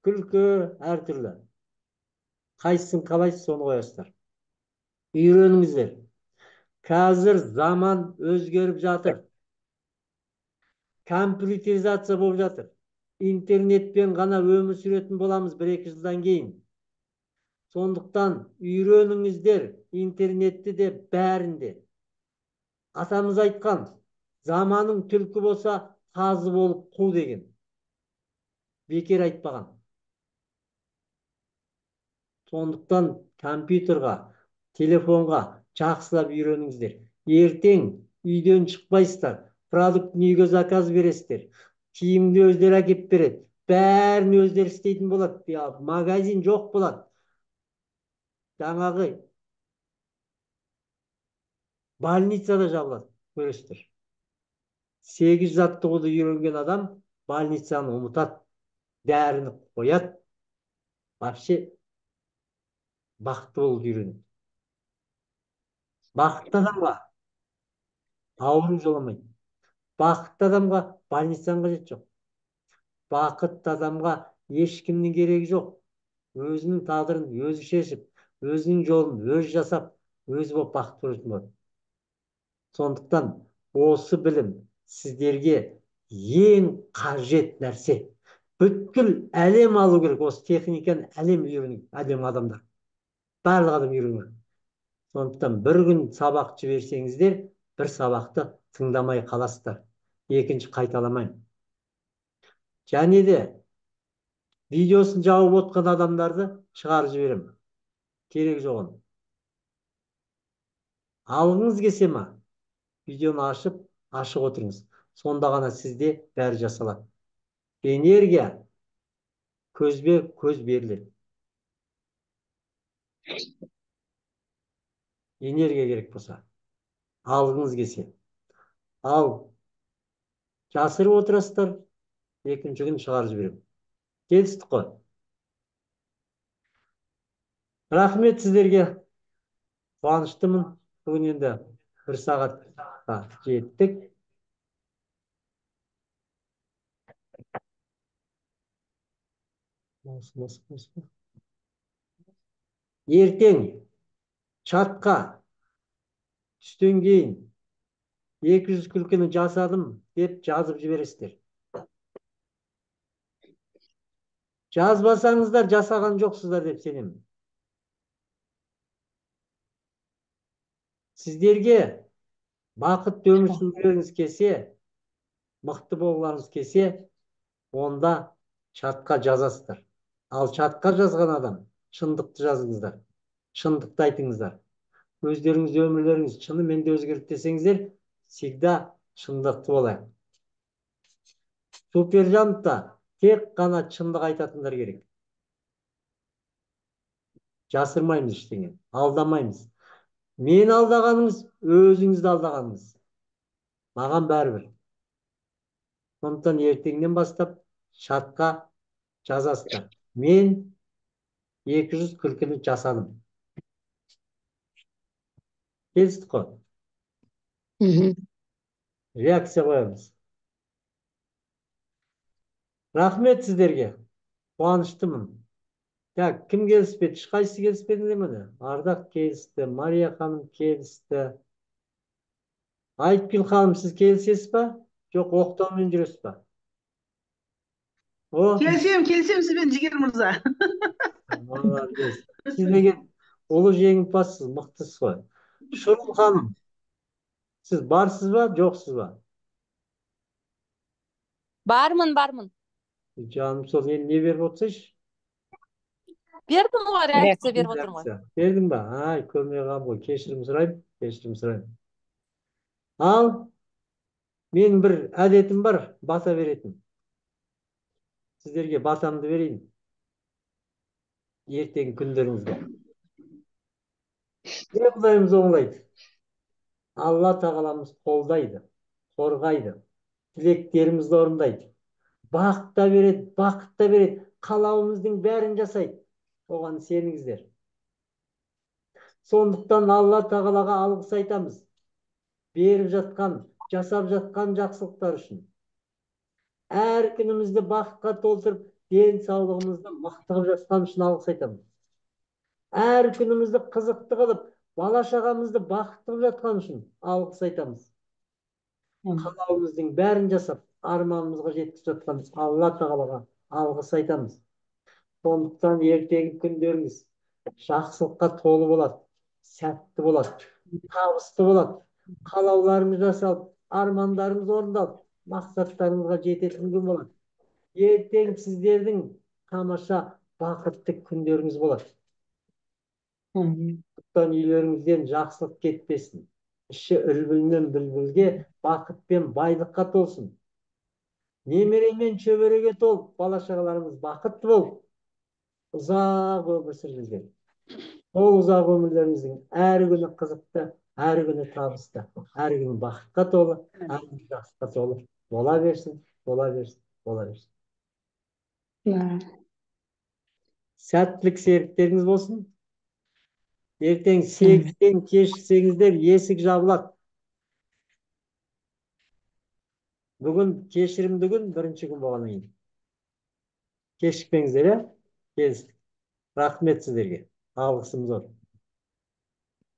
күлкі, әртүрлі. Қайсысын қалайсыз, соны қоясыздар. Үйреніңіздер. Қазір заман өзгеріп жатыр. Компьютеризация болып жатыр. Интернетпен ғана өмір сүретін боламыз 1-2 жылдан кейін. Сондықтан үйреніңіздер интернетті де бәрінде. Атамыз айтқан, заманың түлкі болса, тазы болып қу деген. Бекер айтпаған. Сондықтан компьютерға, телефонға жақсылап үйреніңіздер. Ертең үйден шықпайсыздар. Продуктын үйгө заказ бересиздер. Кийимди өздері әкеп берет. Бәрін өздері істейтін болады. Магазин жоқ болады. Жаңағы больницада жабылады. Көресіздер. 8 жаттығуды үйренген адам больницаны ұмытады. Дәріні қояды. Вообще бақытты болуды үйренеді. Бақытты адамға ауру жоламайды. Бақытты адамға больницаның қажеті жоқ. Бақытты адамға ешкімнің керегі жоқ. Өзінің тағдырын өзі шешіп, өзінің жолын өзі жасап, өзі болып бақытты болатын болады. Сондықтан осы білім сіздерге ең қажет нәрсе. Бүткіл әлем алу керек. Осы техниканы әлем үйрену, әлем адамдар. Барлық адам үйрену. Сондықтан бір күн сабақ жіберсеңіздер, бір сабақты тыңдамай қаласыздар. Екінші қайталамайын. Және де видеосын жауып отқан адамдарды шығарып жіберем. Керек жоғын. Алғыңыз келсе ма? Видеоны ашық отырыңыз. Сонда ғана сізде бәрі жасалады. Энергия көзбе көз беріледі. Энергия керек болса. Алғыңыз келсе. Ал жасырып отырасыздар, екінші күн шығарып жіберем. Келістік қой. Рахмет сіздерге. Қуаныштымын. Бүгін енді 1 сағатқа жеттік. Ертең чатқа түстен кейін 200 күлкіні жасадым деп жазып жібересіздер. Жазбасаңыздар жасаған жоқсыздар деп сенемін. Сіздерге бақытты өмір сүргіңіз келсе, мықты болғыңыз келсе, онда чатқа жазасыздар. Ал чатқа жазған адам шындықты жазыңыздар. Шындықты айтыңыздар. Өздеріңіз өмірлеріңіз шынымен де өзгерді десеңіздер, всегда шындықты болайық. Супержантта тек қана шындық айтатындар керек. Жасырмаймыз ештеңе, алдамаймыз. Мен алдағаныңыз, өзіңізді алдағаныңыз. Маған бәрібір. Сондықтан ертеңнен бастап чатқа жазасыздар. Мен 200 күлкіні жасадым. Келістік қой. Реакция қоямыз. Рахмет сіздерге. Қуаныштымын. Кім келіспеді? Ешқайсысы келіспедіңдер ме? Ардақ келісті, Мария ханым келісті. Айтгүл ханым, сіз келісесіз ба? Жоқ, оқтаумен жүресіз ба? Келісемін сізбен, Жігер мырза. Сіз деген ұлы жеңімпазсыз, мықтысыз ғой. Шұрыл ханым, сіз барсыз ба, жоқсыз ба? Бармын. Жаным, сол енді не беріп отырсайшы? Бердім ғой, реакция беріп отырмын ғой. Бердің ба? Ай, көрмей қалым ғой. Кешірім сұрайым. Ал, мен бір әдетім бар, бата беретін. Сіздерге батамды берейін. Ертең күндеріңізге. Не Құдайымыз оңлайды. Алла тағаламыз қолдайды, қорғайды, тілектерімізді орындайды. Бақытта береді, қалауымыздың бәрін жасайды. Оған сеніңіздер. Сондықтан Алла тағалаға алғыс айтамыз. Беріп жатқан, жасап жатқан жақсылықтар үшін. Әр күнімізді бақытқа толтырып, денсаулығымызды мықты қылып жатқан үшін алғыс айтамыз. Әр күнімізді қызықты қылып, бала шағамызды бақытты қылып жатқан үшін алғыс айтамыз. Қалауымыздың бәрін жасап, арманымызға жеткізіп жатқан Алла тағалаға алғыс айтамыз. Сондықтан ертеңгі күндеріңіз жақсылыққа толы болады, сәтті болады, табысты болады. Қалауларымыз жасалып, армандарымыз орындалып, мақсаттарымызға жететін күн болады. Ертең сіздердің тамаша бақытты күндеріңіз болады. Сондықтан үйлеріңізден жақсылық кетпесін. іші үлбіл мен бүлбүлге, бақыт пен байлыққа толсын. Немере мен шөбереге толып, бала шағаларымыз бақытты болып, ұзақ өмір сүргізген. Ол ұзақ өмірлеріміздің әр күні қызықты, әр күні табысты, әр күні бақытқа толы, әр күні жақсылыққа толы бола берсін, бола берсін, бола берсін. Сәттілік серіктеріңіз болсын. Ертең 8-тен кешіксеңіздер, есік жабылады. Бүгін кешірімді күн, бірінші күн болғаннан кейін. Кешікпеңіздер, келістік. Рахмет сіздерге. Алғысым зор.